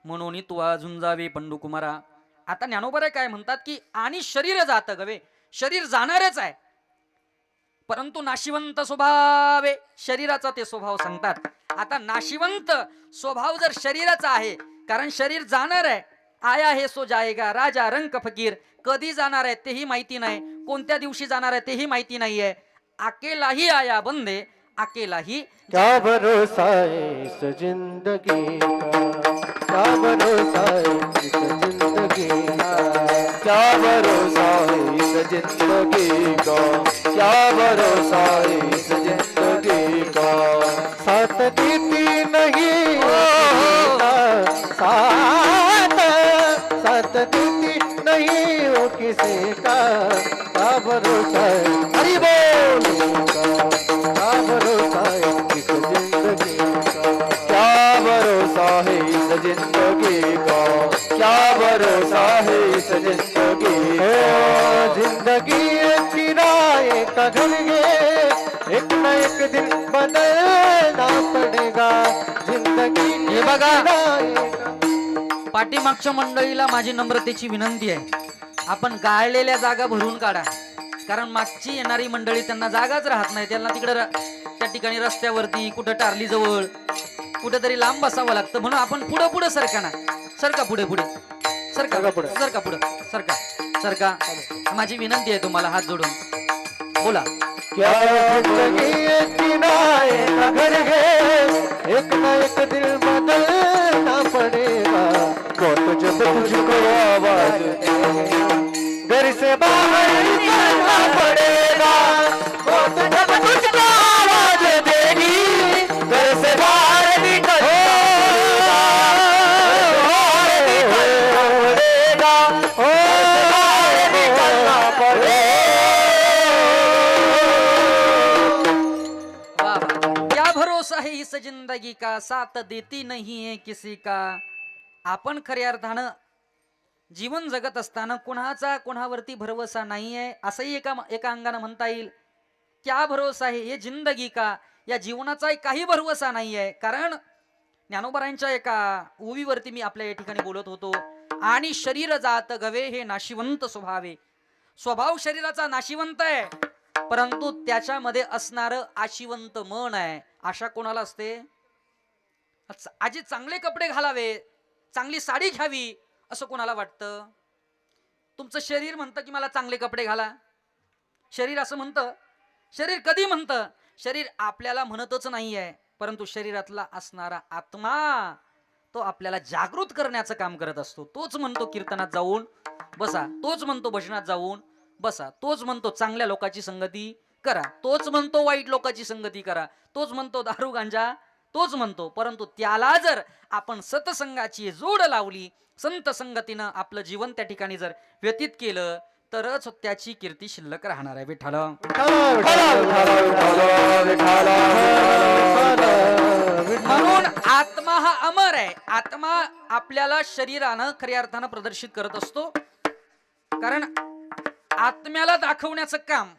म्हणून तू अजून जावे पंडुकुमारा. आता ज्ञानोबाराय काय म्हणतात की आणि शरीर जात गवे, शरीर जाणारच आहे, परंतु नाशिवंत स्वभावे, शरीराचा ते स्वभाव सांगतात. आता नाशिवंत स्वभाव जर शरीराचा आहे, कारण शरीर जाणार आहे, आया है सो जाएगा, राजा रंक फकीर, कधी जाणार आहे तेही माहिती नाही, कोणत्या दिवशी जाणार आहे तेही माहिती नाहीये. अकेलाही आया बंदे, अकेलाही क्या भरोसा है इस जिंदगी का, क्या भरोसा है इस जिंदगी का, क्या भरोसा है इस जिंदगी का, क्या भरोसा है इस जिंदगी का. साथ देती नहीं साथ, साथ देती नहीं वो किसी का, क्या भरोसा है. हरि बोल का, क्या भरोसा है इस जिंदगी का, क्या भरोसा है इस जिंदगी का, क्या भरोसा है इस जिंदगी का. जिंदगी किराए का घर ये एक न एक दिन बदलना पडेगा. जिंदगी हे बघा, किराए का. पाठीमागच्या मंडळीला माझी नम्रतेची विनंती आहे, आपण गाळलेल्या जागा भरून काढा, कारण मागची येणारी मंडळी त्यांना जागाच राहत नाही, त्यांना तिकडे त्या ठिकाणी रस्त्यावरती कुठं टारली जवळ कुठेतरी लांब बसावं लागतं. म्हणून आपण पुढं पुढं सरका ना, सरका पुढे पुढे, सरका पुढे, सरका पुढे, सरका सरका. माझी विनंती आहे तुम्हाला हात जोडून, बोला. क्या जिंदगी किराए का घर है एक न एक दिन बदलना पड़ेगा. बहुत जब तुझको आवाज देगा घर से बाहर निकलना पड़ेगा. बहुत जब तुझको आवाज देगी घर से बाहर निकलना पड़ेगा. बाहर निकलना पड़ेगा. क्या भरोसा है इस जिंदगी का, साथ देती नहीं है किसी का. आपण खऱ्या अर्थानं जीवन जगत असताना कोणाचा कोणावरती भरोसा नाहीये असंही एका अंगानं म्हणता येईल. क्या भरोसा आहे हे जिंदगी का, या जीवनाचा काही भरोसा नाहीये. कारण ज्ञानोबारायांच्या एका ओवीवरती मी आपल्या या ठिकाणी बोलत होतो. आणि शरीर जात गवे हे नाशिवंत स्वभावे, स्वभाव शरीराचा नाशिवंत आहे, परंतु त्याच्यामध्ये असणारं आशिवंत मन आहे. आशा कोणाला असते? आजी चांगले कपडे घालावे, चांगली साडी घ्यावी असं कोणाला वाटतं? तुमचं शरीर म्हणतं की मला चांगले कपडे घाला, शरीर असं म्हणतं. शरीर कधी म्हणतं? शरीर आपल्याला म्हणतच नाहीये, परंतु शरीरातला असणारा आत्मा तो आपल्याला जागृत करण्याचं काम करत असतो. तोच म्हणतो कीर्तनात जाऊन बसा, तोच म्हणतो भजनात जाऊन बसा, तोच म्हणतो चांगल्या लोकांची संगती करा, तोच म्हणतो वाईट लोकांची संगती करा, तोच म्हणतो दारू गांजा, तोच म्हणतो. परंतु त्याला जर आपण सतसंगाची जोड लावली, संत संगतीनं आपलं जीवन त्या ठिकाणी जर व्यतीत केलं, तरच त्याची कीर्ती शिल्लक राहणार आहे. विठ्ठल म्हणून आत्मा हा अमर आहे. आत्मा आपल्याला शरीरानं खऱ्या अर्थानं प्रदर्शित करत असतो, कारण आत्म्याला दाखवण्याचं काम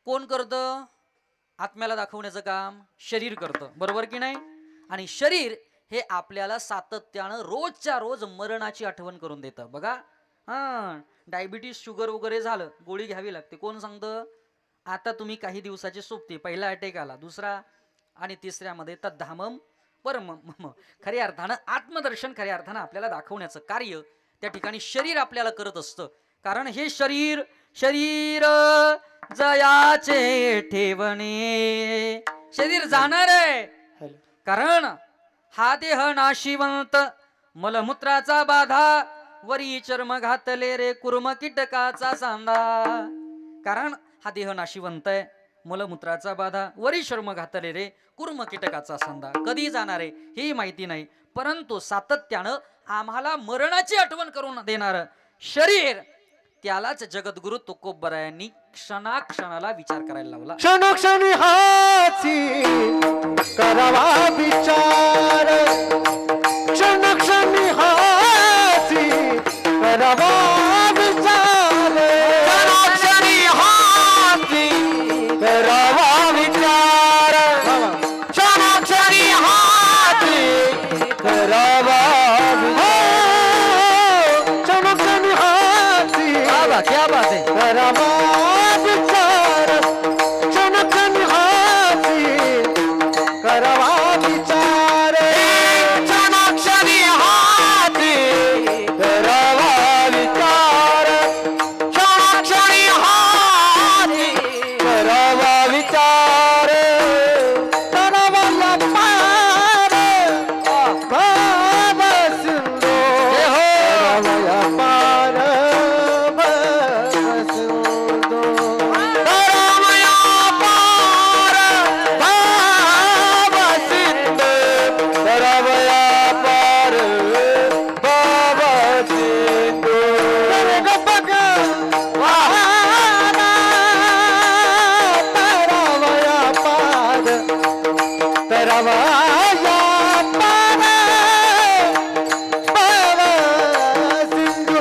कोण करतं? आत्म्याला दाखवण्याचं काम शरीर करतं, बरोबर की नाही? आणि शरीर हे आपल्याला सातत्यानं रोजच्या रोज मरणाची आठवण करून देतं. बघा, डायबिटीस शुगर वगैरे झालं, गोळी घ्यावी लागते. कोण सांगतं? आता तुम्ही काही दिवसाची सोबती, पहिला अटॅक आला, दुसरा आणि तिसऱ्यामध्ये तद्धामम परमम. खऱ्या अर्थानं आत्मदर्शन खऱ्या अर्थानं आपल्याला दाखवण्याचं कार्य त्या ठिकाणी शरीर आपल्याला करत असतं. कारण हे शरीर शरीर जयाचे ठेवणे, शरीर जाणार आहे, कारण हा देह नाशिवंत, मलमूत्राचा बाधा, वरी चर्म घातले रे कुर्म कीटकाचा सांदा. कारण हा देह नाशिवंत आहे, मलमूत्राचा बाधा, वरी चर्म घातले रे कुर्म कीटकाचा सांदा. कधी जाणार आहे हे माहिती नाही, परंतु सातत्यानं आम्हाला मरणाची आठवण करून देणार शरीर, त्यालाच जगद्गुरु तुकोबरायांनी क्षणाक्षणाला विचार करायला लावला. क्षणोक्षणी हाची करावा विचार, क्षणोक्षणी हाची करावा विचार क्षणी हाती करावा विचार क्षणी हाती करावा क्षणी हाती क्या बात है करावा विचार क्षणी हाती करावा विचार क्षणी हाती करावा विचार क्षणी हाती करावा विचार करावा पार बाबा सिंधू करावा पार बाबा सिंधू करावा पार बाबा सिंधू करावा पार बाबा सिंधू बघ वाहना करावा पार करावा पार बाबा सिंधू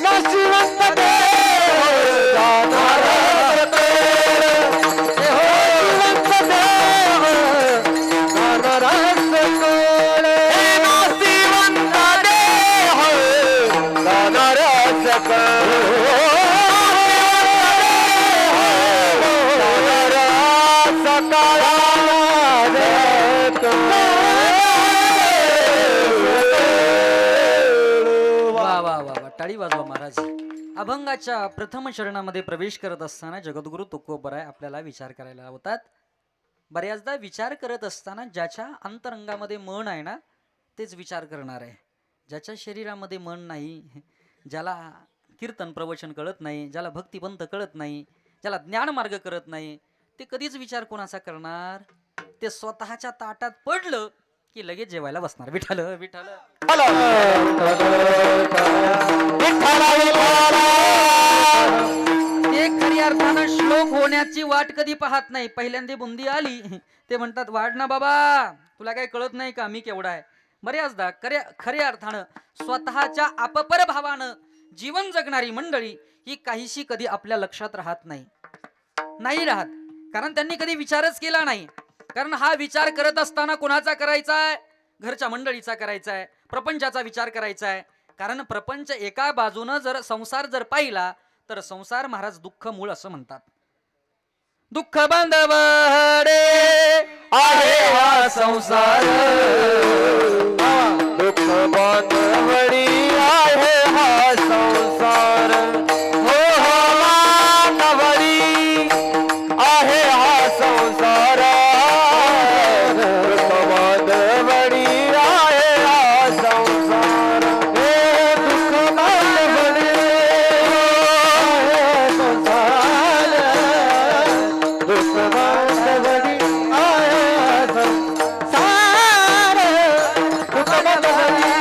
नशिवंत देव जाणारा सतेर नशिवंत देव जाणारा सकोळ नशिवंत देव जाणारा सकोळ जाणारा सकाळा वा वा वा वा टाळी वाजवा महाराज. अभंगाच्या प्रथम चरणामध्ये प्रवेश करत असताना जगद्गुरु तुकोबराय आपल्याला विचार करायला लावतात. बऱ्याचदा विचार करत असताना ज्याच्या अंतरंगामध्ये मन आहे ना तेच विचार करणार आहे. ज्याच्या शरीरामध्ये मन नाही, ज्याला कीर्तन प्रवचन कळत नाही, ज्याला भक्तिपंथ कळत नाही, ज्याला ज्ञानमार्ग करत नाही, ते कधीच विचार कोणाचा करणार. ते स्वतःच्या ताटात पडलं की लगेच जेवायला बसणार. विठाल विठाल ते खरी अर्थानं श्लोक होण्याची वाट कधी पाहत नाही. पहिल्यांदा बुंदी आली ते म्हणतात वाढ ना बाबा, तुला काही कळत नाही का मी केवढा आहे. बऱ्याचदा खऱ्या अर्थानं स्वतःच्या अपपर भावानं जीवन जगणारी मंडळी ही काहीशी कधी आपल्या लक्षात राहत नाही राहत. कारण त्यांनी कधी विचारच केला नाही. कारण हा विचार करत असताना कोणाचा करायचा आहे? घरच्या मंडळीचा करायचा आहे, प्रपंचाचा विचार करायचा आहे. कारण प्रपंच एका बाजूनं जर संसार जर पाहिला तर संसार महाराज दुःख मूळ असं म्हणतात. दुःख बांधवडे आहे हा संसार, दुःख बांधवडी आहे हा संसार, हो हो बांधवडी आहे हा संसार, दुःख बांधवडी आहे हा संसार, हे दुःख बांधवडी आहे संसार, दुःख बांधवडी आहे हा संसार, दुःख बांधवडी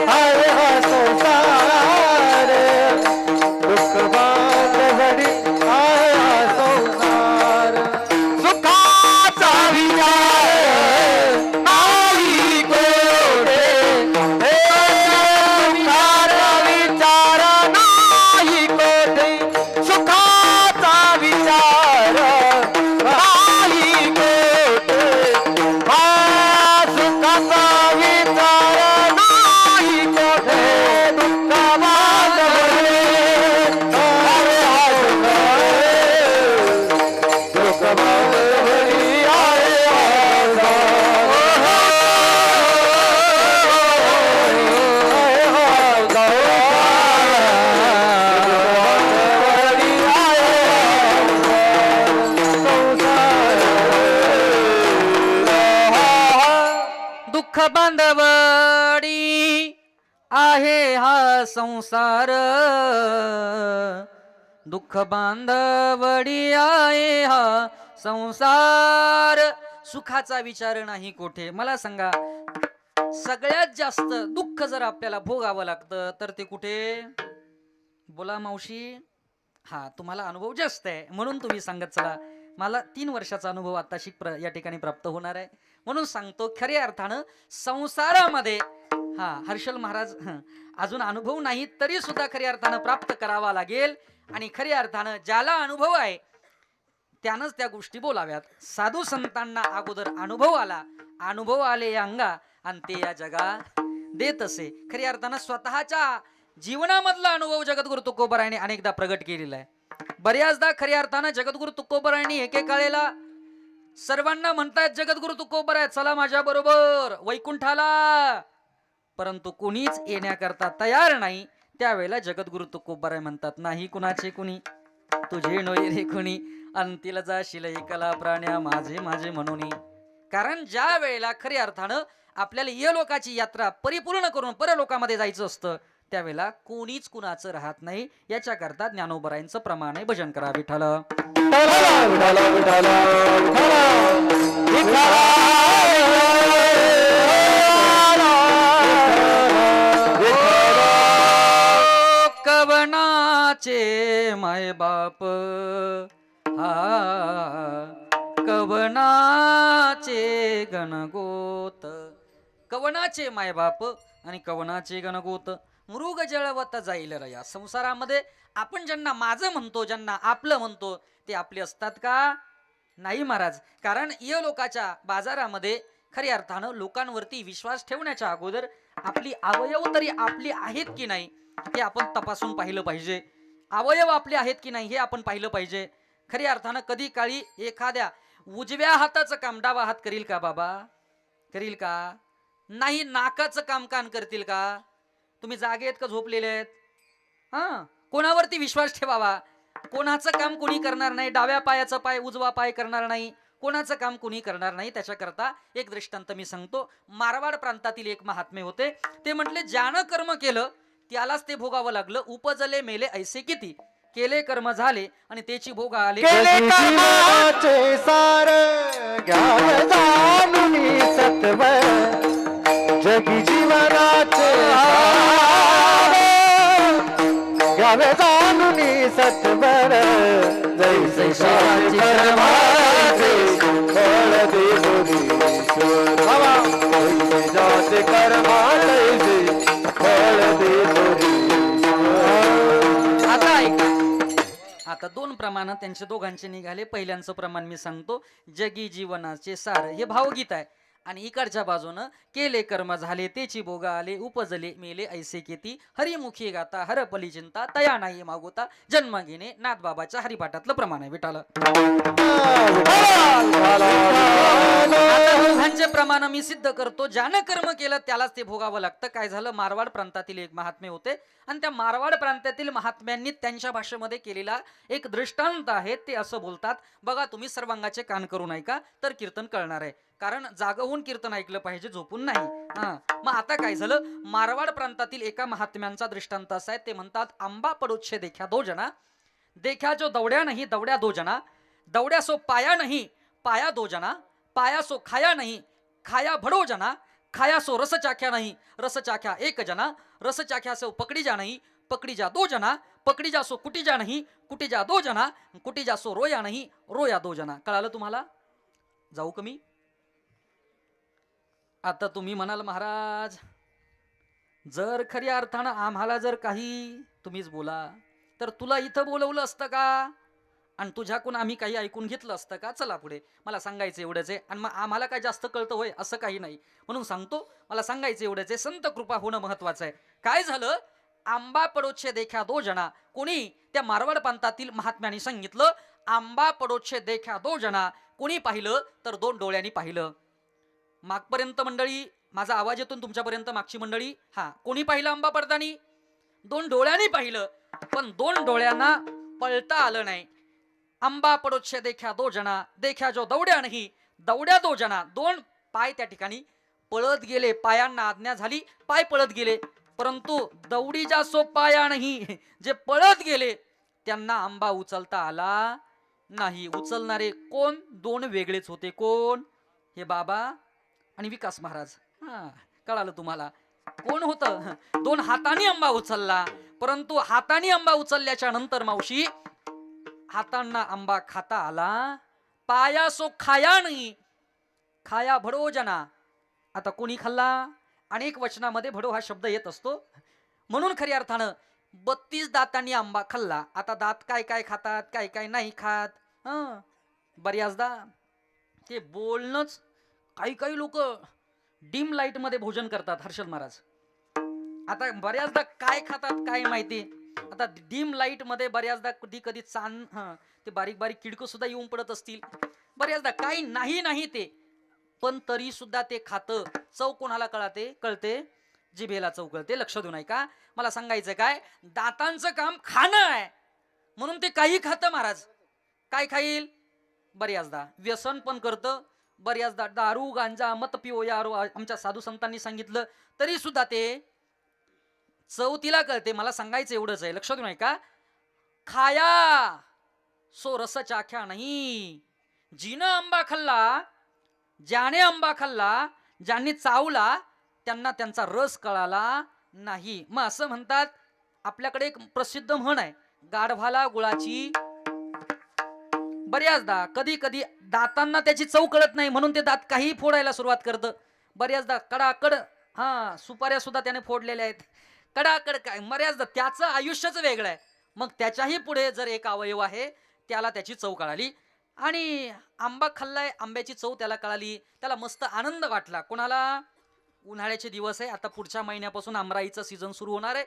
आहे हा संसार, दुःख बांधवडी आहे हा संसार, सुखाचा विचार नाही कोठे, हे सुखाचा विचार नाही कोठे, सुखाचा विचार नाही कोठे, हा सुखाचा विचार नाही कोठे, दुःख बांधवडी आहे हा संसार, दुःख बांधवडी आहे दुःख बांधवडी आहे हा संसार, दुःख बांधवडी आहे हा संसार, सुखाचा विचार नाही कोठे. मला सांगा, सगळ्यात जास्त दुःख जर आपल्याला भोगावं लागतं तर ते कुठे? बोला मावशी. हा, तुम्हाला अनुभव जास्त आहे म्हणून तुम्ही सांगत चला. मला 3 वर्षाचा अनुभव आता या ठिकाणी प्राप्त होणार आहे म्हणून सांगतो. खऱ्या अर्थानं संसारामध्ये हर्षल महाराज अजून अनुभव नाही तरी सुद्धा खऱ्या अर्थानं प्राप्त करावा लागेल. आणि खऱ्या अर्थानं ज्याला अनुभव आहे त्यानंच त्या गोष्टी बोलाव्यात. साधू संतांना अगोदर अनुभव आला, अनुभव आले या अंगा आणि ते या जगा देत असे. खऱ्या अर्थानं स्वतःच्या जीवनामधला अनुभव जगद्गुरु तुकोबरायांनी अनेकदा प्रगट केलेला आहे. बऱ्याचदा खऱ्या अर्थानं जगद्गुरु तुकोबरायांनी एकेकाळेला सर्वांना म्हणतायत जगद्गुरु तुकोबराय चला माझ्या बरोबर वैकुंठाला, परंतु कुणीच येण्याकरता तयार नाही. त्यावेळेला जगद्गुरु तुकोबराय म्हणतात नाही कुणाचे कुणी, तुझे नोय रे कुणी, अंतील जाशील एकला प्राण्या माझे माझे म्हणून. कारण ज्या वेळेला खऱ्या अर्थानं आपल्याला ये लोकाची यात्रा परिपूर्ण करून परलोकामध्ये जायचं असतं त्यावेळेला कोणीच कुणाचं राहत नाही. याच्या करता ज्ञानोबरायांचं प्रमाण आहे. भजन करा विठ्ठल. कवनाचे माय बाप कवनाचे गणगोत, कवनाचे मायबाप आणि कवनाचे गणगोत. मृग जळवत जाईल रया. संसारामध्ये आपण ज्यांना माझं म्हणतो, ज्यांना आपलं म्हणतो, ते आपले असतात का? नाही महाराज. कारण या लोकाच्या बाजारामध्ये खऱ्या अर्थानं लोकांवरती विश्वास ठेवण्याच्या अगोदर आपली अवयव तरी आपली आहेत की नाही हे आपण तपासून पाहिलं पाहिजे. अवयव आपले आहेत की नाही हे आपण पाहिलं पाहिजे. खऱ्या अर्थानं कधी काळी एखाद्या उजव्या हाताचं काम डावा हात करील का बाबा? करील का? नाही. नाकाचं काम कान करतील का? तुम्ही जागे आहेत का झोपलेले आहेत? कोणावरती विश्वास ठेवावा? कोणाचं काम कोणी करणार नाही. डाव्या पायाचं पाय उजवा पाय करणार नाही. कोणाचं काम कोणी करणार नाही. त्याच्याकरता एक दृष्टांत मी सांगतो. मारवाड प्रांतातील एक महात्मे होते. ते म्हटले ज्यानं कर्म केलं त्यालाच ते भोगावं लागलं. उपजले मेले ऐसे किती. केले कर्म झाले आणि त्याची भोग आले. कर्माचे सार घ्यावे जाणून सत्व, जगी जीवनाचे सार घ्यावे जाणून सत्वर, जैसे शांती कर्माचे फळ देतो बाबा, जैसे जाते कर्माचे फळ देतो. आता ऐका, आता दोन प्रमाण त्यांचे दोघांचे निघाले. पहिल्यांचं प्रमाण मी सांगतो. जगी जीवनाचे सार हे भावगीत आहे. आणि इकडच्या बाजूनं केले कर्म झाले तेची भोग आले, उपजले मेले ऐसे केती, हरिमुखी गाता हरपली चिंता, तया नाही मागोता जन्म घेणे. नाथबाबाच्या हरिपाठातलं प्रमाण आहे विठाला. दोघांचे प्रमाण मी सिद्ध करतो. ज्यानं कर्म केलं त्यालाच ते भोगावं लागतं. काय झालं, मारवाड प्रांतातील एक महात्मे होते आणि त्या मारवाड प्रांतातील महात्म्यांनी त्यांच्या भाषेमध्ये केलेला एक दृष्टांत आहे. ते असं बोलतात, बघा तुम्ही सर्वांगाचे कान करून ऐका तर कीर्तन कळणार आहे. कारण जाग होऊन कीर्तन ऐकलं पाहिजे, झोपून नाही. मग आता काय झालं, मारवाड प्रांतातील एका महात्म्यांचा दृष्टांत असा आहे. ते म्हणतात आंबा पडोच्छे देखा दो जना, देखा जो दौड्या नाही दौड्या दो जना, दौड्या सो पाया नहीं पाया दो जना, पाया सो खाया नहीं खाया भड़ो जना, खाया सो रस चाख्या नहीं रस चाख्या एक जना, रस चाख्या सो पकड़ी जा नहीं पकड़ी जा दो जना, पकड़ी जा सो कुटी जा नहीं कुटी जा दो जना, कुटी जा सो रोया नहीं रोया दो जना. कळालं तुम्हाला? जाऊ कमी. आता तुम्ही म्हणाल महाराज जर खऱ्या अर्थानं आम्हाला जर काही तुम्हीच बोला तर तुला इथं बोलवलं असतं का आणि तुझ्याकडून आम्ही काही ऐकून घेतलं असतं का? चला पुढे. मला सांगायचं एवढंच आहे. आणि मग आम्हाला काय जास्त कळतं होय असं काही नाही, म्हणून सांगतो. मला सांगायचं एवढंच आहे, संत कृपा होणं महत्वाचं आहे. काय झालं, आंबा पडोच्छे देखा दो जना. कोणी? त्या मारवाड प्रांतातील महात्म्यांनी सांगितलं आंबा पडोच्छे देखा दो जना. कोणी पाहिलं तर दोन डोळ्यांनी पाहिलं. मागपर्यंत मंडळी माझा आवाज येतो तुमच्यापर्यंत, मागची मंडळी. कोणी पाहिलं आंबा पडतानी? दोन डोळ्यांनी पाहिलं, पण दोन डोळ्यांना पळता आलं नाही. आंबा पडोच्छे देखा दो जना, देखा जो दौड्या नाही दौड्या दो जना. दोन पाय त्या ठिकाणी पळत गेले. पायांना आज्ञा झाली, पाय पळत गेले. परंतु दौडी जा सो पाया नाही, जे पळत गेले त्यांना आंबा उचलता आला नाही. उचलणारे कोण? दोन वेगळेच होते. कोण? हे बाबा आणि विकास महाराज. कळालं तुम्हाला? कोण होतं? दोन हाताने आंबा उचलला, परंतु हाताने आंबा उचलल्याच्या नंतर मावशी हातांना आंबा खाता आला. पाया सो खाया नाही खाया भडो जना. आता कोणी खाल्ला? अनेक वचनामध्ये भडो हा शब्द येत असतो. म्हणून खऱ्या अर्थानं 32 दातांनी आंबा खाल्ला. आता दात काय काय खातात, काय काय नाही खात. बऱ्याचदा ते बोलणंच, काही काही लोक डिम लाईट मध्ये भोजन करतात. हर्षद महाराज, आता बऱ्याचदा काय खातात काय माहिती. आता डिम लाईट मध्ये बऱ्याचदा कधी कधी ते बारीक बारीक किडकं सुद्धा येऊन पडत असतील. बऱ्याचदा काही नाही ते, पण तरी सुद्धा ते खातं. चव कोणाला कळते? जिभेला चव कळते. लक्ष देऊ नये का? मला सांगायचं काय, दातांचं काम खाणं आहे, म्हणून ते काही खातं महाराज. काय खाईल? बऱ्याचदा व्यसन पण करतं, बऱ्याचदा दारू गांजा मत पिओ यारो आमच्या साधू संतांनी सांगितलं, तरी सुद्धा ते चव तिला कळते. मला सांगायचं एवढंच आहे, लक्ष देऊ नये का? खाया सो रस चाख्या नाही. जिनं आंबा खाल्ला, ज्याने आंबा खाल्ला, ज्यांनी चावला, त्यांना त्यांचा रस कळाला नाही. मग असं म्हणतात, आपल्याकडे एक प्रसिद्ध म्हण आहे, गाढवाला गुळाची. बऱ्याचदा कधी कधी दातांना त्याची चव कळत नाही, म्हणून ते दात काही फोडायला सुरुवात करतं. बऱ्याचदा कडाकड सुपाऱ्या सुद्धा त्याने फोडलेल्या आहेत. कडाकड काय, बऱ्याचदा त्याचं आयुष्यच वेगळं आहे. मग त्याच्याही पुढे जर एक अवयव आहे, त्याला त्याची चव कळाली आणि आंबा खाल्लाय, आंब्याची चव त्याला कळाली, त्याला मस्त आनंद वाटला. कोणाला? उन्हाळ्याचे दिवस आहे, आता पुढच्या महिन्यापासून आमराईचं सीझन सुरू होणार आहे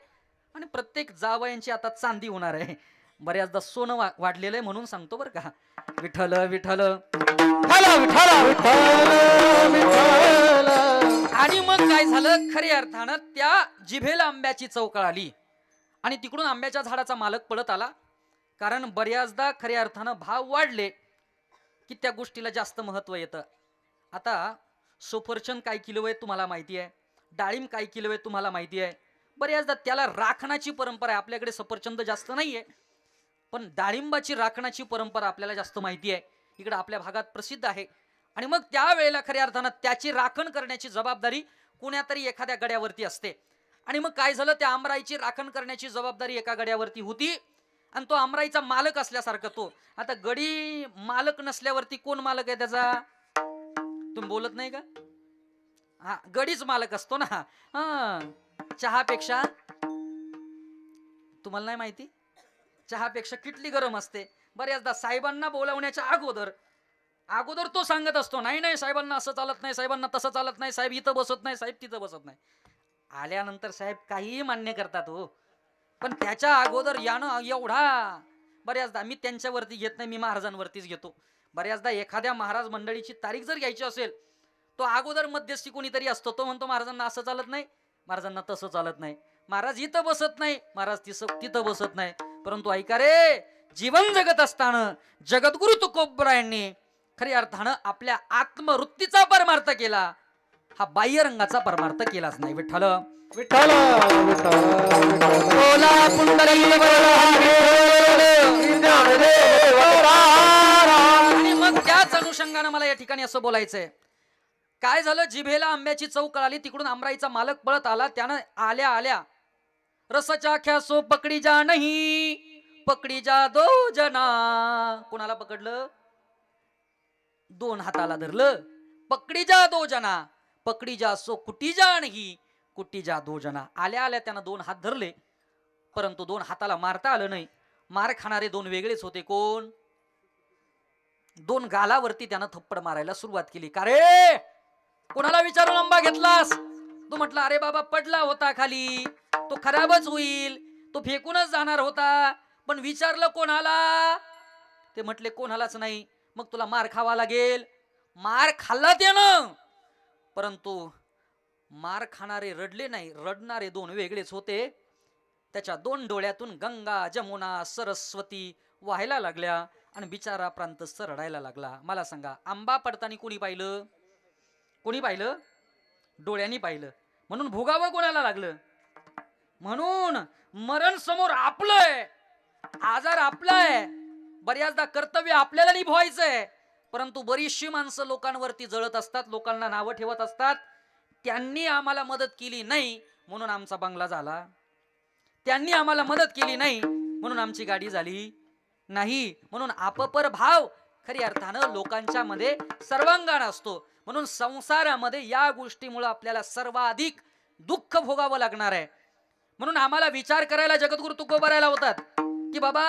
आणि प्रत्येक जावयांची आता चांदी होणार आहे. बऱ्याचदा सोनं वाढलेलं आहे, म्हणून सांगतो बरं का. विठ्ठल विठ्ठल आणि मग काय झालं, खऱ्या अर्थानं त्या जिभेला आंब्याची चव कळाली आणि तिकडून आंब्याच्या झाडाचा मालक पळत आला. कारण बऱ्याचदा खऱ्या अर्थानं भाव वाढले की त्या गोष्टीला जास्त महत्व येतं. आता सफरचंद काय किलो आहे तुम्हाला माहिती आहे, डाळिंब काय किलो आहे तुम्हाला माहिती आहे. बऱ्याचदा त्याला राखण्याची परंपरा आहे. आपल्याकडे सफरचंद जास्त नाहीये, पण डाळिंबाची राखण्याची परंपरा आपल्याला जास्त माहिती आहे, इकडे आपल्या भागात प्रसिद्ध आहे. आणि मग त्यावेळेला खऱ्या अर्थानं त्याची राखण करण्याची जबाबदारी कुण्यातरी एखाद्या गड्यावरती असते. आणि मग काय झालं, त्या आमराईची राखण करण्याची जबाबदारी एका गड्यावरती होती आणि तो आमराईचा मालक असल्यासारखा तो. आता गडी मालक नसल्यावरती कोण मालक आहे त्याचा? तुम्ही बोलत नाही का? गडीच मालक असतो ना. चहापेक्षा तुम्हाला नाही माहिती, चहापेक्षा किटली गरम असते. बऱ्याचदा साहेबांना बोलावण्याच्या अगोदर तो सांगत असतो, नाही साहेबांना असं चालत नाही, साहेबांना तसं चालत नाही, साहेब इथं बसत नाही, साहेब तिथं बसत नाही. आल्यानंतर साहेब काहीही मान्य करतात हो, पण त्याच्या अगोदर यानं एवढा. बऱ्याचदा मी त्यांच्यावरती घेत नाही, मी महाराजांवरतीच घेतो. बऱ्याचदा एखाद्या महाराज मंडळीची तारीख जर घ्यायची असेल, तो अगोदर मध्यस्थी कोणीतरी असतो, तो म्हणतो महाराजांना असं चालत नाही, महाराजांना तसं चालत नाही, महाराज इथं बसत नाही, महाराज तिथं बसत नाही. परंतु ऐका रे, जीवन जगत असताना जगद्गुरु तुकोबरायांनी खऱ्या अर्थानं आपल्या आत्मवृत्तीचा परमार्थ केला, हा बाह्य रंगाचा परमार्थ केलाच नाही. विठ्ठल विठ्ठल आणि मग त्याच अनुषंगानं मला या ठिकाणी असं बोलायचंय, काय झालं, जिभेला आंब्याची चव कळाली, तिकडून आमराईचा मालक पळत आला. त्यानं आल्या आल्या रसाच्या ख्या सो पकडी जा नाही, पकडी जा दो जना. कोणाला पकडलं? दोन हाताला धरलं. पकडी जा दो जना, पकडी जा सो कुटी जा नाही, कुटी जा दो जना. आल्या आल्या त्यानं दोन हात धरले, परंतु दोन हाताला मारता आलं नाही. मार खाणारे दोन वेगळेच होते. कोण? दोन गालावरती त्यानं थप्पड मारायला सुरुवात केली. का रे, कोणाला विचारून आंबा घेतलास? तू म्हटलं, अरे बाबा पडला होता खाली, तो खराबच होईल, तो फेकूनच जाणार होता. पण विचारलं कोणाला? ते म्हटले कोणालाच नाही. मग तुला मार खावा लागेल. मार खाल्ला त्यानं, परंतु मार खाणारे रडले नाही, रडणारे दोन वेगळेच होते. त्याच्या दोन डोळ्यातून गंगा जमुना सरस्वती वाहायला लागल्या आणि बिचारा प्रांत रडायला लागला. मला सांगा, आंबा पडताना कोणी पाहिलं? कोणी पाहिलं? डोळ्यांनी पाहिलं. म्हणून भोगावं कोणाला लागलं? म्हणून मरण समोर आपलंय, आजार आपलाय, बऱ्याचदा कर्तव्य आपल्याला निभवायचंय, परंतु बरीचशी माणसं लोकांवरती जळत असतात, लोकांना नावं ठेवत असतात. त्यांनी आम्हाला मदत केली नाही म्हणून आमचा बंगला झाला, त्यांनी आम्हाला मदत केली नाही म्हणून आमची गाडी झाली नाही. म्हणून आपपर भाव खरी अर्थानं लोकांच्या मध्ये सर्वांगाण असतो. म्हणून संसारामध्ये या गोष्टीमुळे आपल्याला सर्वाधिक दुःख भोगावं लागणार आहे. म्हणून आम्हाला विचार करायला जगद्गुरु तुकोबाराय लावतात की बाबा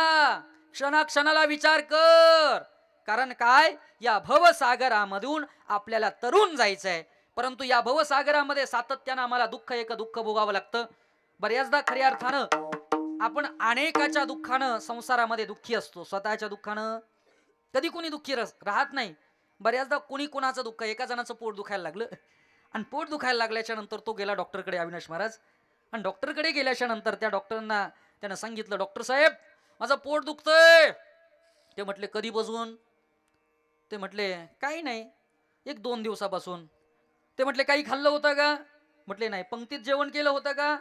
क्षणाक्षणाला विचार कर. कारण काय, या भवसागरामधून आपल्याला तरुण जायचंय, परंतु या भवसागरामध्ये सातत्यानं आम्हाला दुःख भोगावं लागतं. बऱ्याचदा खऱ्या अर्थानं आपण अनेकाच्या दुःखानं संसारामध्ये दुःखी असतो, स्वतःच्या दुःखानं कधी कोणी दुःखी राहत नाही. बऱ्याचदा कोणी कोणाचं दुःख, एका जणाचं पोट दुखायला लागलं आणि पोट दुखायला लागल्याच्या नंतर तो गेला डॉक्टरकडे, अविनाश महाराज. आणि डॉक्टरकडे गेल्याच्या नंतर त्या डॉक्टरांना त्यानं सांगितलं, डॉक्टर साहेब माझं पोट दुखतंय. ते म्हटले कधीपासून? ते म्हटले काही नाही, 1-2 दिवसापासून. ते म्हटले काही खाल्लं होतं का? म्हटले नाही. पंक्तीत जेवण केलं होतं का?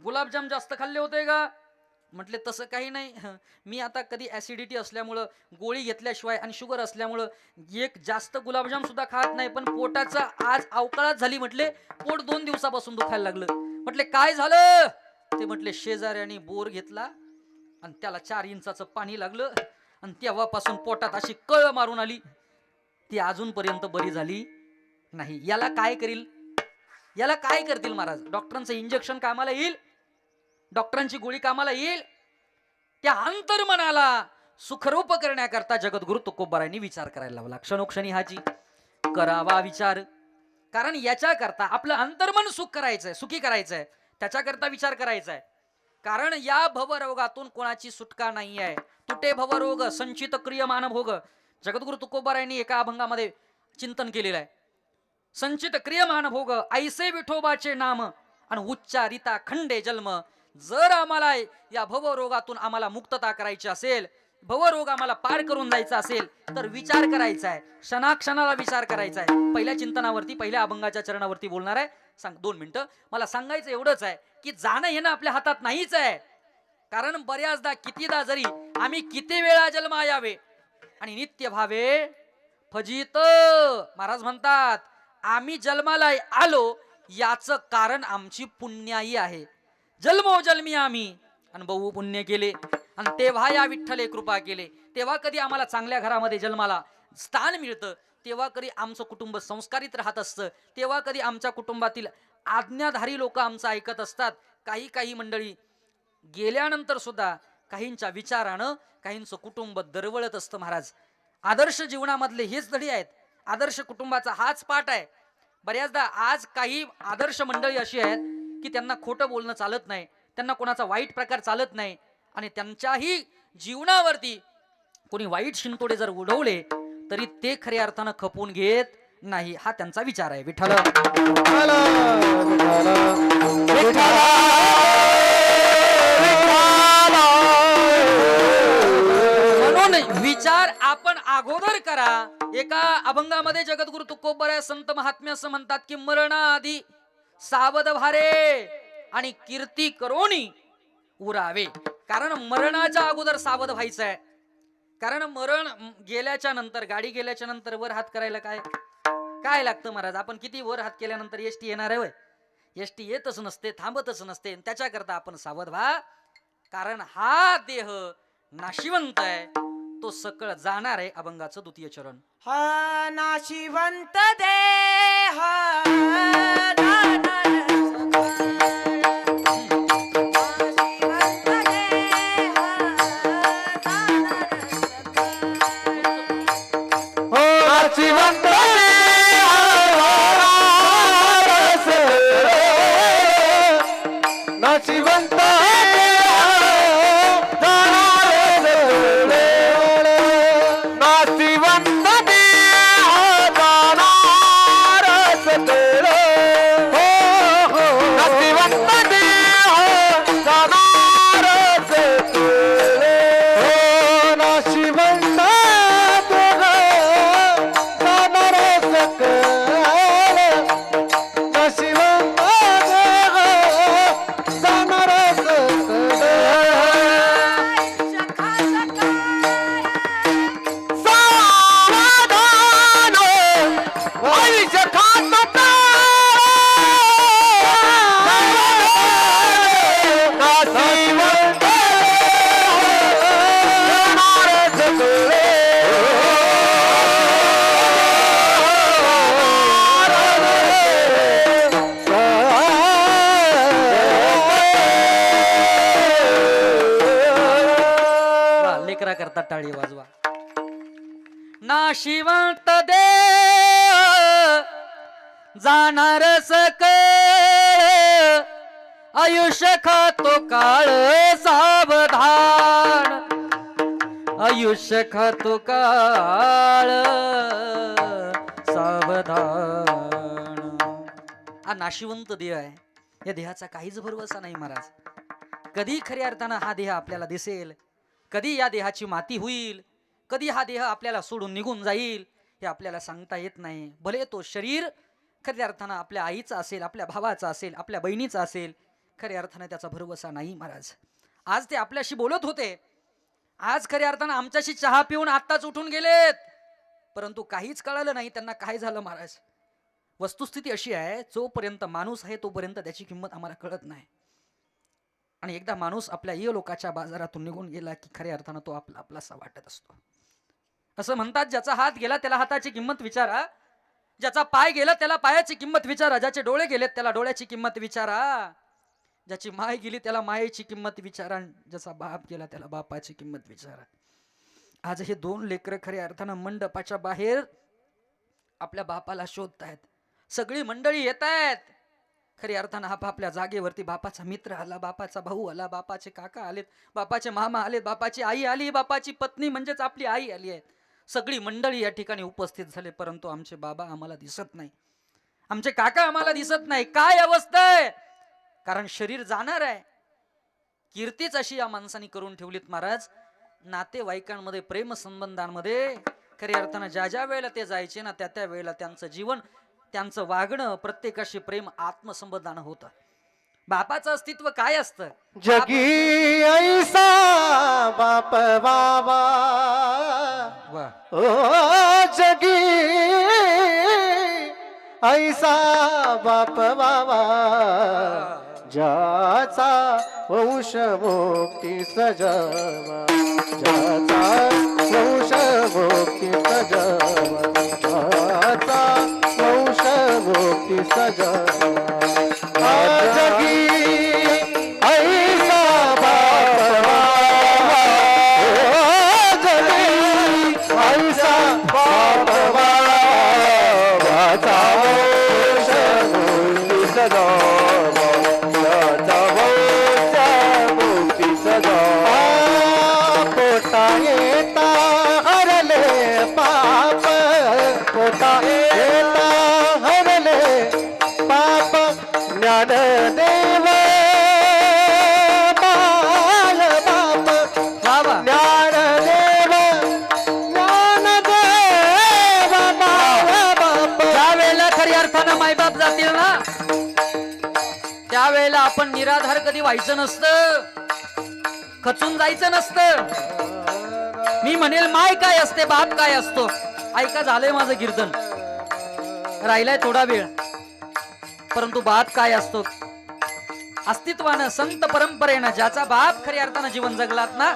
गुलाबजाम जास्त खाल्ले होते का? म्हटले तसं काही नाही, मी आता कधी ॲसिडिटी असल्यामुळं गोळी घेतल्याशिवाय आणि शुगर असल्यामुळं एक जास्त गुलाबजाम सुद्धा खात नाही, पण पोटाचा आज अवकाळात झाली. म्हटले पोट 2 दिवसापासून दुखायला लागलं. म्हटले काय झालं? ते म्हटले शेजाऱ्याने बोर घेतला आणि त्याला 4 इंचाचं पाणी लागलं आणि तेव्हापासून पोटात अशी कळ मारून आली, ती अजूनपर्यंत बरी झाली नाही. याला काय करील, याला काय करतील महाराज? डॉक्टरांचं इंजेक्शन कामाला येईल, डॉक्टरांची गोळी कामाला येईल? त्या अंतर्मनाला सुखरूप करण्याकरता जगद्गुरु तुकोबारायांनी विचार करायला लावला. क्षणोक्षणी हाची करावा विचार. कारण याच्याकरता आपलं अंतर्मन सुख करायचंय, सुखी करायचंय, त्याच्याकरता विचार करायचा आहे. कारण या भवरोगातून कोणाची सुटका नाही आहे. तुटे भवरोग संचित क्रियमान भोग. जगद्गुरु तुकोबारायांनी एका अभंगामध्ये चिंतन केलेलं आहे. संचित क्रियमान भोग ऐसे विठोबाचे नाम आणि उच्चारिता खंडे जन्म. जर आम्हाला या भवरोगातून आम्हाला मुक्तता करायची असेल, भवरोग आम्हाला पार करून जायचा असेल, तर विचार करायचा आहे, क्षणाक्षणाला विचार करायचा आहे. पहिल्या चिंतनावरती, पहिल्या अभंगाच्या चरणावरती बोलणार आहे. सांग 2 मिनिटं. मला सांगायचं एवढंच आहे की जाणं येणं आपल्या हातात नाहीच आहे. कारण बऱ्याचदा कितीदा जरी आम्ही किती वेळा जन्मा यावे आणि नित्य भावे फजित. महाराज म्हणतात आम्ही जन्माला आलो याचं कारण आमची पुण्याई आहे. जन्मोजन्मी आम्ही आणि बहु पुण्य केले आणि तेव्हा या विठ्ठले कृपा केले, तेव्हा कधी आम्हाला चांगल्या घरामध्ये जन्माला स्थान मिळतं, तेव्हा कधी आमचं कुटुंब संस्कारित राहत असतं, तेव्हा कधी आमच्या कुटुंबातील आज्ञाधारी लोक आमचं ऐकत असतात. काही मंडळी गेल्यानंतर सुद्धा काहींच्या विचारानं काहींचं कुटुंब दरवळत असतं. महाराज आदर्श जीवनामधले हेच धडे आहेत. आदर्श कुटुंबाचा हाच पाठ आहे. बऱ्याचदा आज काही आदर्श मंडळी अशी आहेत की त्यांना खोटं बोलणं चालत नाही, त्यांना कोणाचा वाईट प्रकार चालत नाही आणि त्यांच्याही जीवनावरती कोणी वाईट शिंतोडे जर उडवले तरी ते खऱ्या अर्थानं खपवून घेत नाही. हा त्यांचा विचार आहे. विठ्ठल म्हणून विचार आपण अगोदर करा. एका अभंगामध्ये जगद्गुरु तुकोबाराय संत महात्म्य असं म्हणतात की मरणाआधी सावध भारे आणि कीर्ती करोनी उरावे. कारण मरणाच्या अगोदर सावध व्हायचं आहे. कारण मरण गेल्याच्या नंतर, गाडी गेल्याच्या नंतर वर हात करायला काय लागतं महाराज? आपण किती वर हात केल्यानंतर एसटी येणार आहे? एसटी येतच नसते, थांबतच नसते. त्याच्याकरता आपण सावध व्हा. कारण हा देह नाशिवंत आहे, तो सकळ जाणार आहे. अभंगाचं 2य चरण. हा नाशिवंत देह जाणार लेकरा करता टाळी वाजवा. नाशिवंत दे जाणार सकळ आयुष्य खातो काळ सावधान. आयुष्य खातो काळ सावधान. हा नाशिवंत देह आहे. या देहाचा काहीच भरवसा नाही महाराज. कधी खऱ्या अर्थानं हा देह आपल्याला दिसेल, कधी या देहाची माती होईल, कधी हा देह आपल्याला सोडून निघून जाईल हे आपल्याला सांगता येत नाही. भले तो शरीर खऱ्या अर्थानं आपल्या आईचा असेल, आपल्या भावाचा असेल, आपल्या बहिणीचा असेल, खऱ्या अर्थानं त्याचा भरवसा नाही महाराज. आज ते आपल्याशी बोलत होते, आज खऱ्या अर्थानं आमच्याशी चहा पिऊन आत्ताच उठून गेलेत, परंतु काहीच कळालं नाही त्यांना काय झालं महाराज. वस्तुस्थिती अशी आहे, जोपर्यंत माणूस आहे तोपर्यंत त्याची किंमत आम्हाला कळत नाही. आणि एकदा माणूस आपल्या लोकाच्या बाजारातून निघून गेला की खऱ्या अर्थानं तो आपला आपलासा वाटत असतो. असं म्हणतात, ज्याचा हात गेला त्याला हाताची किंमत विचारा, ज्याचा पाय गेला त्याला पायाची किंमत विचारा, ज्याचे डोळे गेलेत त्याला डोळ्याची किंमत विचारा, ज्याची माय गेली त्याला मायेची किंमत विचारा, ज्याचा बाप गेला त्याला बापाची किंमत विचारा. आज हे दोन लेकरं खऱ्या अर्थानं मंडपाच्या बाहेर आपल्या बापाला शोधतायत. सगळी मंडळी येत आहेत. खऱ्या अर्थानं हा आपल्या जागेवरती बापाचा मित्र आला, बापाचा भाऊ आला, बापाचे काका आलेत, बापाचे मामा आलेत, बापाची आई आली, बापाची पत्नी म्हणजेच आपली आई आली आहे. सगळी मंडळी या ठिकाणी उपस्थित झाले, परंतु आमचे बाबा आम्हाला दिसत नाही, आमचे काका आम्हाला दिसत नाही. काय अवस्था आहे? कारण शरीर जाणार आहे. कीर्तीच अशी या माणसाने करून ठेवलीत महाराज. नातेवाईकांमध्ये, प्रेम संबंधांमध्ये खऱ्या अर्थानं ज्या ज्या वेळेला ते जायचे ना, त्या त्या वेळेला त्यांचं जीवन, त्यांचं वागणं, प्रत्येकाशी प्रेम, आत्मसंबंधानं होतं. बापाचं अस्तित्व काय असतं? जगी ऐसा बाप बाबा, ओ जगी ऐसा बाप बाबा, ज्याचा वंश मुक्ती सजावा, ज्याचा वंश मुक्ती सजावा, ज्याचा वंश मुक्ती सजावा. जगी ऐसा बाप बाबा, जगी ऐसा बाप बाबा, ज्याचा वंश मुक्ती सजावा, ज्याचा वंश मुक्ती सजावा. पोटा येता हरले पाप, पोटा येता हरले पाप, ज्ञानदेव बाल बाप, ज्ञानदेव, ज्ञानदेव बाल बाप. ज्या वेळेला खऱ्या अर्थानं मायबाप जातील ना, त्यावेळेला आपण निराधार कधी व्हायचं नसतं, खचून जायचं नसतं. मी म्हणेल माय काय असते, बाप काय असतो. ऐका, झालंय माझं कीर्तन, राहिलाय थोडा वेळ, परंतु बाप काय असतो? अस्तित्वानं, संत परंपरेनं ज्याचा बाप खऱ्या अर्थानं जीवन जगलात ना,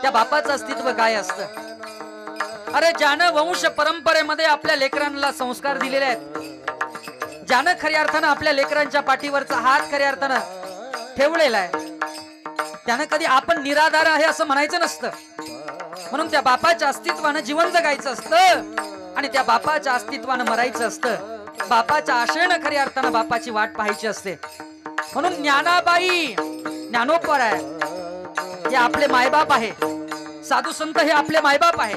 त्या बापाचं अस्तित्व काय असतं? अरे ज्यानं वंश परंपरेमध्ये आपल्या लेकरांना संस्कार दिलेले आहेत, ज्यानं खऱ्या अर्थानं आपल्या लेकरांच्या पाठीवरचा हात खऱ्या अर्थानं ठेवलेला आहे, त्यानं कधी आपण निराधार आहे असं म्हणायचं नसतं. म्हणून त्या बापाच्या अस्तित्वानं जीवन जगायचं असतं आणि त्या बापाच्या अस्तित्वानं मरायचं असतं. बापाच्या आशेनं खऱ्या अर्थानं बापाची वाट पाहायची असते. म्हणून ज्ञानाबाई, ज्ञानोपर आहे, हे आपले मायबाप आहे. साधू संत हे आपले मायबाप आहे.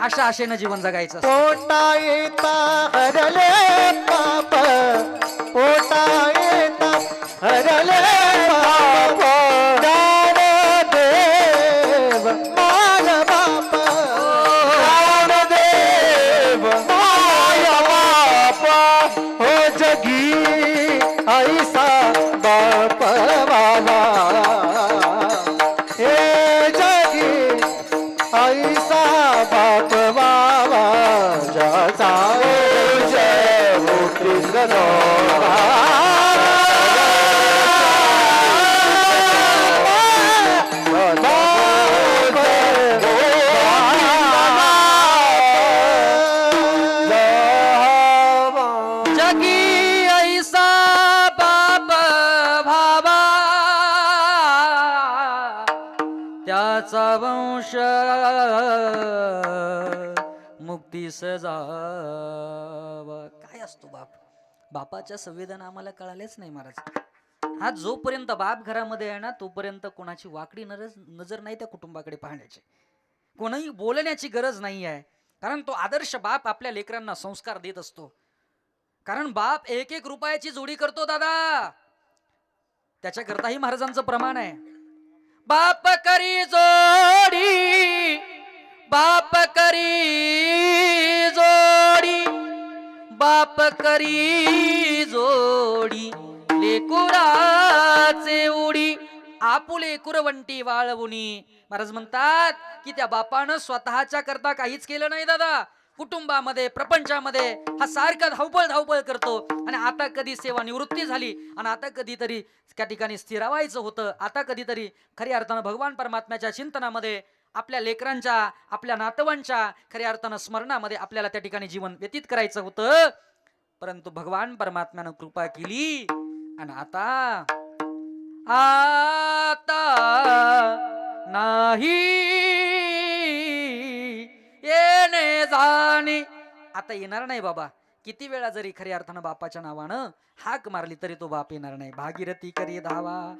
अशा आशेनं जीवन जगायचं असतं. पोटा येता हरले पाप, पोटा येता हरले पाप, ज्ञानदेव बाल बाप, ज्ञानदेव बाल बाप. हो जगी ऐसा बाप बाबा, हे जगी ऐसा बाप बाबा, ज्याचा जय मुक्ती सदावा. त्याचा वंश मुक्तीस जावा. काय असतो बाप? बापाच्या संवेदना आम्हाला कळाल्याच नाही महाराज. हा जोपर्यंत बाप घरामध्ये आहे ना तोपर्यंत कोणाची वाकडी नजर नाही त्या कुटुंबाकडे पाहण्याची, कोणाही बोलण्याची गरज नाही आहे. कारण तो आदर्श बाप आपल्या लेकरांना संस्कार देत असतो. कारण बाप 1-1 रुपयाची जोडी करतो दादा, त्याच्याकरताही महाराजांचं प्रमाण आहे. बाप करी जोडी, बाप करी जोडी, बाप करी जोडी, लेकुराचे उडी आपुले कुरवंटी वाळवुनी. महाराज म्हणतात की त्या बापानं स्वतःच्या करता काहीच केलं नाही दादा. कुटुंबामध्ये प्रपंचामध्ये हा सारखा धावपळ करतो. आणि आता कधी सेवानिवृत्ती झाली आणि आता कधीतरी त्या ठिकाणी स्थिरावायचं होतं, आता कधीतरी खऱ्या अर्थानं भगवान परमात्म्याच्या चिंतनामध्ये आपल्या लेकरांच्या आपल्या नातवांच्या खऱ्या अर्थानं स्मरणामध्ये आपल्याला त्या ठिकाणी जीवन व्यतीत करायचं होतं. परंतु भगवान परमात्म्यानं कृपा केली आणि आता नाही येणे जाणे. आता येणार नाही बाबा. किती वेळा जरी खऱ्या अर्थानं बापाच्या नावानं हाक मारली तरी तो बाप येणार नाही. भागीरथी करी धावा,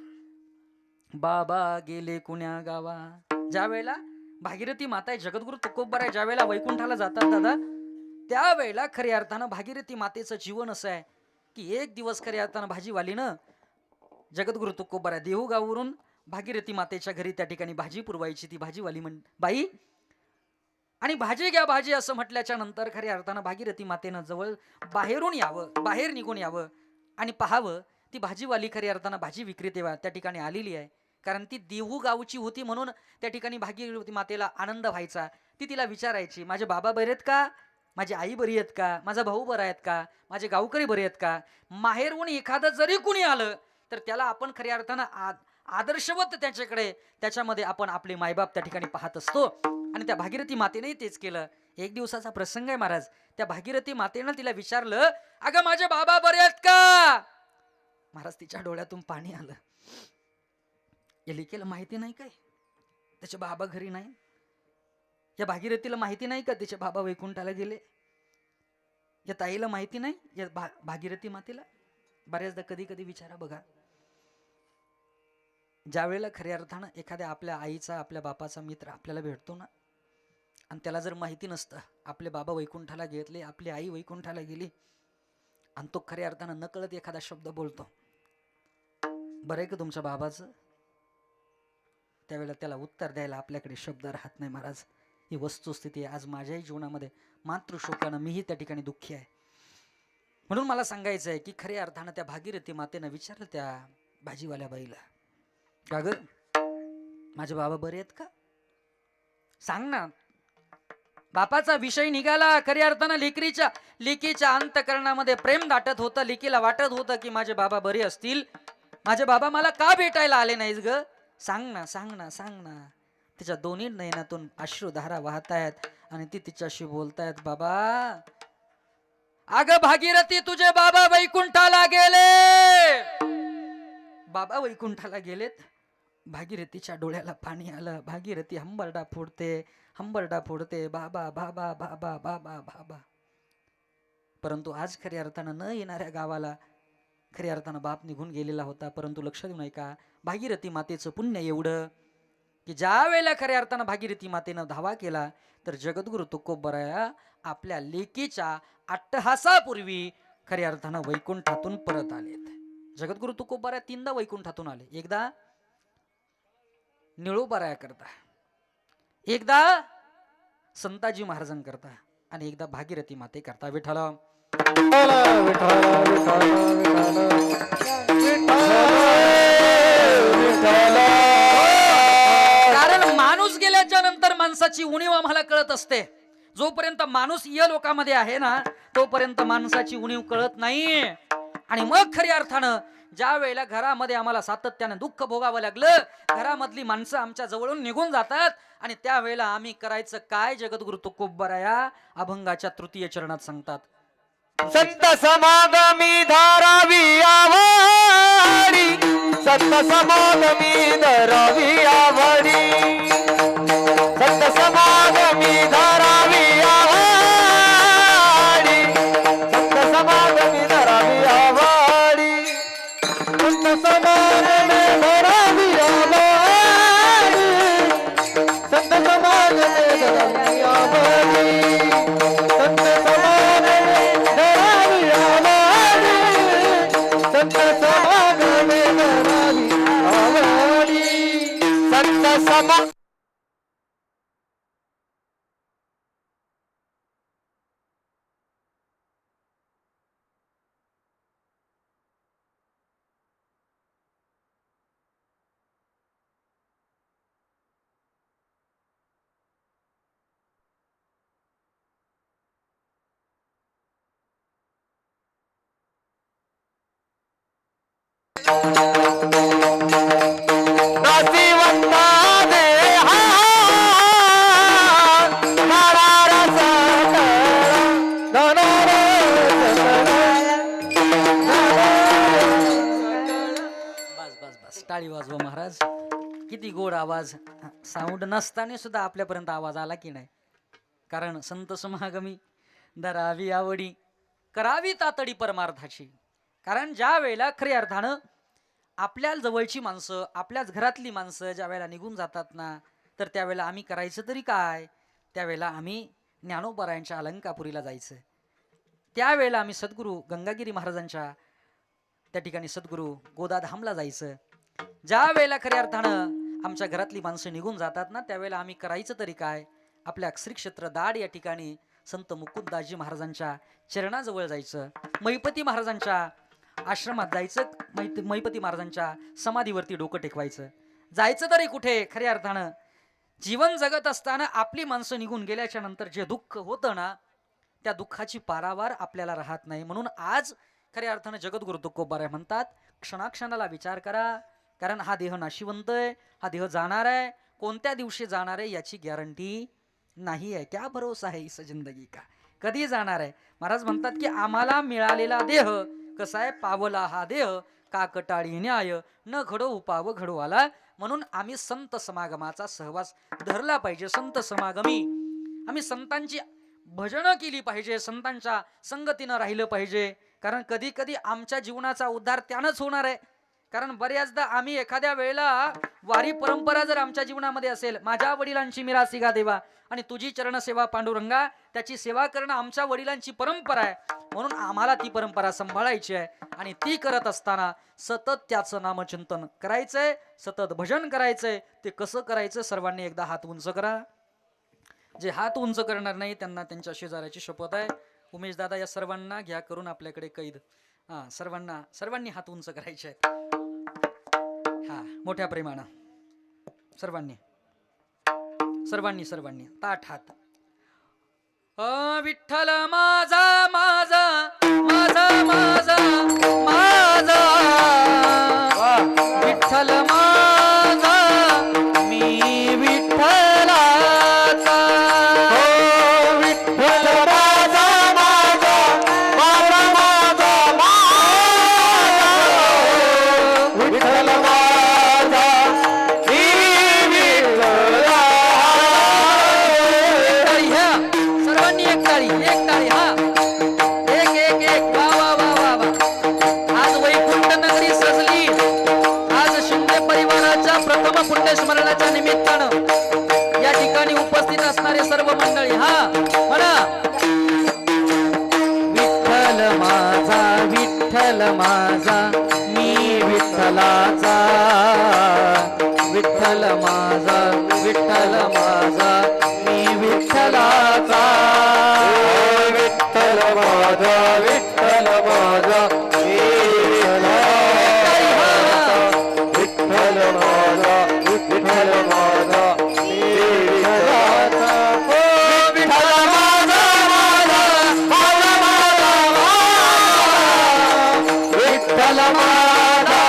बाबा गेले कुण्या गावा. ज्या वेळेला भागीरथी माता आहे, जगद्गुरु तुकोबराय ज्या वेळेला वैकुंठाला जातात दादा, त्यावेळेला खऱ्या अर्थानं भागीरथी मातेचं जीवन असं आहे की एक दिवस खऱ्या अर्थानं भाजीवालीनं जगद्गुरु तुकोबराय देहूगाववरून भागीरथी मातेच्या घरी त्या ठिकाणी भाजी पुरवायची. ती भाजीवाली बाई आणि भाजी घ्या भाजी असं म्हटल्याच्या नंतर खऱ्या अर्थानं भागीरथी मातेनं जवळ बाहेरून यावं, बाहेर निघून यावं आणि पाहावं ती भाजीवाली खऱ्या अर्थानं भाजी विक्रेते त्या ठिकाणी आलेली आहे. कारण ती देहू गावची होती म्हणून त्या ठिकाणी भागीरथी मातेला आनंद व्हायचा. ती तिला विचारायची, माझे बाबा बरे आहेत का, माझी आई बरी आहेत का, माझा भाऊ बरा आहेत का, माझे गावकरी बरे आहेत का. माहेरहून एखादं जरी कुणी आलं तर त्याला आपण खऱ्या अर्थानं आदर्शवत त्याच्याकडे त्याच्यामध्ये आपण आपले मायबाप त्या ठिकाणी पाहत असतो. आणि त्या भागीरथी मातेने तेच केलं. एक दिवसाचा प्रसंग आहे महाराज. त्या भागीरथी मातेनं तिला विचारलं, अगं माझे बाबा बरे आहेत का. महाराज तिच्या डोळ्यातून पाणी आलं. या लेकीला माहिती नाही काय त्याचे बाबा घरी नाही. या भागीरथीला माहिती नाही का तिचे बाबा वैकुंठाला गेले. या ताईला माहिती नाही, या भागीरथी मातेला. बऱ्याचदा कधी कधी विचारा बघा, ज्या वेळेला खऱ्या अर्थानं एखाद्या आपल्या आईचा आपल्या बापाचा मित्र आपल्याला भेटतो ना आणि त्याला जर माहिती नसतं आपले बाबा वैकुंठाला गेले, आपली आई वैकुंठाला गेली आणि तो खऱ्या अर्थानं नकळत एखादा शब्द बोलतो, बरं आहे का तुमच्या बाबाचं, त्यावेळेला त्याला उत्तर द्यायला आपल्याकडे शब्द राहत नाही महाराज. ही वस्तुस्थिती आहे. आज माझ्याही जीवनामध्ये मातृशोकानं मीही त्या ठिकाणी दुःखी आहे. म्हणून मला सांगायचं आहे की खऱ्या अर्थानं त्या भागीरथी मातेनं विचारलं त्या भाजीवाल्या बाईला, का ग माझे बाबा बरे आहेत का, सांग ना. बापाचा विषय निघाला. खऱ्या अर्थानं लेकीच्या अंतकरणामध्ये प्रेम दाटत होतं. लेकीला वाटत होतं की माझे बाबा बरे असतील, माझे बाबा मला का भेटायला आले नाहीस ग, सांग ना सांग ना सांग ना. तिच्या दोन्ही नयनातून अश्रुधारा वाहत आहेत आणि ती तिच्याशी बोलतायत, बाबा अगं भागीरथी तुझे बाबा वैकुंठाला गेले. बाबा वैकुंठाला गेलेत. भागीरथीच्या डोळ्याला पाणी आलं. भागीरथी हंबरडा फोडते, बाबा बाबा बाबा बाबा बाबा. परंतु आज खऱ्या अर्थानं न येणाऱ्या गावाला खऱ्या अर्थानं बाप निघून गेलेला होता. परंतु लक्ष देऊ नये का, भागीरथी मातेचं पुण्य एवढं की ज्या वेळेला खऱ्या अर्थानं भागीरथी मातेनं धावा केला तर जगद्गुरु तुकोबराया आपल्या लेकीच्या अट्टहासापूर्वी खऱ्या अर्थानं वैकुंठातून परत आलेत. जगद्गुरु तुकोबराया 3दा वैकुंठातून आले. एकदा निळोबाराया करता, एकदा संताजी महाराजांकरता आणि एकदा भागीरथी माते करता. विठ्ठल कारण माणूस गेल्याच्या नंतर माणसाची उणीव आम्हाला कळत असते. जोपर्यंत माणूस या लोकांमध्ये आहे ना तोपर्यंत माणसाची उणीव कळत नाही. आणि मग खऱ्या अर्थानं ज्या वेळेला घरामध्ये आम्हाला सातत्यानं दुःख भोगावं लागलं, घरामधली माणसं आमच्या जवळून निघून जातात आणि त्यावेळेला आम्ही करायचं काय, जगद्गुरु तुकोबराया अभंगाच्या तृतीय चरणात सांगतात, संत समागमी धारावी आवडी, संत समागमी धारावी आवडी. धरावी आवडी संत समागमे धरावी आवडी संत समागमे धरावी आवडी संत समा नाशिवंता देहा नारारा सकळ नारारा बस बस बस टाळी वाजवा महाराज. किती गोड आवाज. साऊंड नसताना सुद्धा आपल्यापर्यंत आवाज आला की नाही. कारण संत समागमी धरावी आवडी करावी तातडी परमार्थाची. कारण ज्या वेळेला खऱ्या अर्थानं आपल्या जवळची माणसं आपल्याच घरातली माणसं ज्या वेळेला निघून जातात ना, तर त्यावेळेला आम्ही करायचं तरी काय. त्यावेळेला आम्ही ज्ञानोबरायांच्या अलंकापुरीला जायचं. त्यावेळेला आम्ही सद्गुरू गंगागिरी महाराजांच्या त्या ठिकाणी सद्गुरू गोदाधामला जायचं. ज्या वेळेला खऱ्या अर्थानं आमच्या घरातली माणसं निघून जातात ना, त्यावेळेला आम्ही करायचं तरी काय. आपल्या श्री क्षेत्र दाड या ठिकाणी संत मुकुंदाजी महाराजांच्या चरणाजवळ जायचं. महिपती महाराजांच्या आश्रमात जायचं. महिपती महाराजांच्या समाधीवरती डोकं टेकवायचं. जायचं तरी कुठे. खऱ्या अर्थानं जीवन जगत असताना आपली माणसं निघून गेल्याच्या नंतर जे दुःख होतं ना, त्या दुःखाची पारावार आपल्याला राहत नाही. म्हणून आज खऱ्या अर्थानं जगद्गुरु तुकोबाराय म्हणतात, क्षणाक्षणाला विचार करा. कारण हा देह नाशिवंत आहे. हा देह जाणार आहे. कोणत्या दिवशी जाणार आहे याची गॅरंटी नाही आहे. क्या भरोसा है इस जिंदगी का. कधी जाणार आहे. महाराज म्हणतात की आम्हाला मिळालेला देह कसा आहे. पावला हा देह काकटाळी न्याय न घडो उपाव घडो आला. म्हणून आम्ही संत समागमाचा सहवास धरला पाहिजे. संत समागमी आम्ही संतांची भजनं केली पाहिजे. संतांच्या संगतीनं राहिलं पाहिजे. कारण कधी कधी आमच्या जीवनाचा उद्धार त्यानंच होणार आहे. कारण बऱ्याचदा आम्ही एखाद्या वेळेला वारी परंपरा जर आमच्या जीवनामध्ये असेल, माझ्या वडिलांची मिरासी गा देवा आणि तुझी चरणसेवा पांडुरंगा, त्याची सेवा करणं आमच्या वडिलांची परंपरा आहे. म्हणून आम्हाला ती परंपरा सांभाळायची आहे. आणि ती करत असताना सतत त्याचं नामचिंतन करायचंय, सतत भजन करायचंय. ते कसं करायचं. सर्वांनी एकदा हात उंच करा. जे हात उंच करणार नाही त्यांना त्यांच्या शेजाऱ्याची शपथ आहे. उमेश दादा या सर्वांना घ्या करून आपल्याकडे कैद. सर्वांनी हात उंच करायचे आहेत. हा मोठ्या प्रेमानं सर्वांनी ताठ हात. विठ्ठल माझा माझा माझा माझा माझा विठ्ठल माझा मी विठ्ठलाचा. विठ्ठल माझा माझा माझा माझा माझा विठ्ठल माझा मी विठ्ठला. सर्वांनी एक टाळी हा. एक वा वा वा वा वा. आज वैकुंठ नगरी सजली. आज शिंदे परिवाराच्या प्रथम पुण्यस्मरणाच्या निमित्तानं या ठिकाणी उपस्थित असणारे सर्व मंडळी हा म्हणा. विठ्ठल माझा मी विठ्ठलाचा. विठ्ठल माझा मी विठ्ठलाचा. विठ्ठल माझा विठ्ठल माझा मी विठ्ठलाचा. विठ्ठल माझा विठ्ठल माझा मी विठ्ठलाचा. विठ्ठल माझा माझा माझा माझा विठ्ठल माझा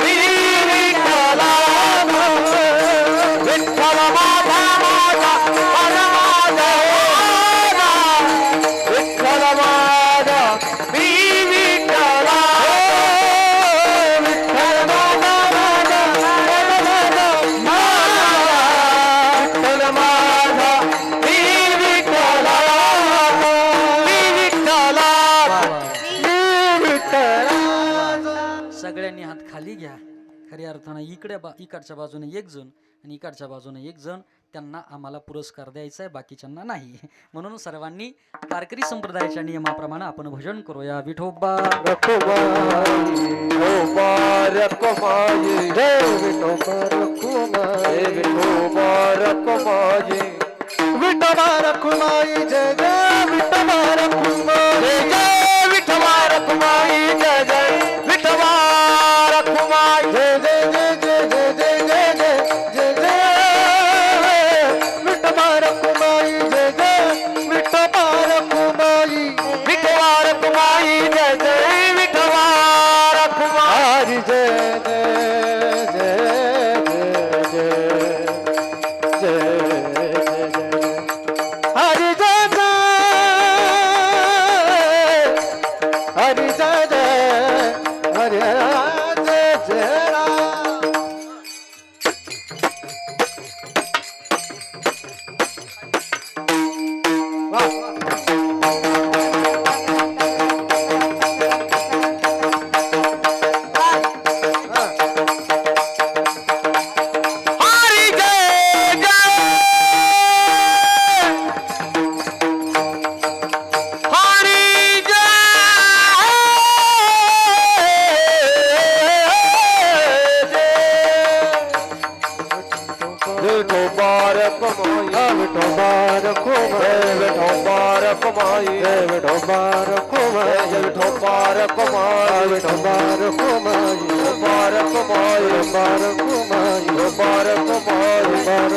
मी विठ्ठलाचा. विठ्ठल माझा माझा माझा माझा विठ्ठल माझा मी विठ्ठलाचा. विठ्ठल माझा माझा विठ्ठल माझा मी विठ्ठलाचा. मी विठ्ठलाचा. मी विठ्ठलाचा. सगळ्यांनी हात खाली घ्या. खऱ्या अर्थानं इकडच्या बाजूने एक जण आणि इकडच्या बाजूने एक जण, त्यांना आम्हाला पुरस्कार द्यायचा आहे, बाकीच्यांना नाही. म्हणून सर्वांनी वारकरी संप्रदायाच्या नियमाप्रमाणे आपण भजन करूया. विठोबा रखुमाई विठोबा रखुमाई जय विठोबा रखुमाई विठोबा रखुमाई विठोबा रखुमाई जय जय विठोबा रखुमाई जय विठोबा रखुमाई जय जय विठोबा रखुमाई जय जय जय जय जय जय जय जय जय विठोबा रखुमाई जय जय विठोबा रखुमाई विठोबा रखुमाई जय जय विठोबा रखुमाई जय जय जय जय जय जय हरि जय जय हरि जय जय हरि जय जय राम वाह हरि जय जय हरि विठोबा रखुमाई विठोबा रखुमाई विठोबा रखुमाई विठोबा रखुमाई विठोबा रखुमाई विठोबा रखुमाई विठोबा रखुमाई विठोबा रखुमाई विठोबा रखुमाई विठोबा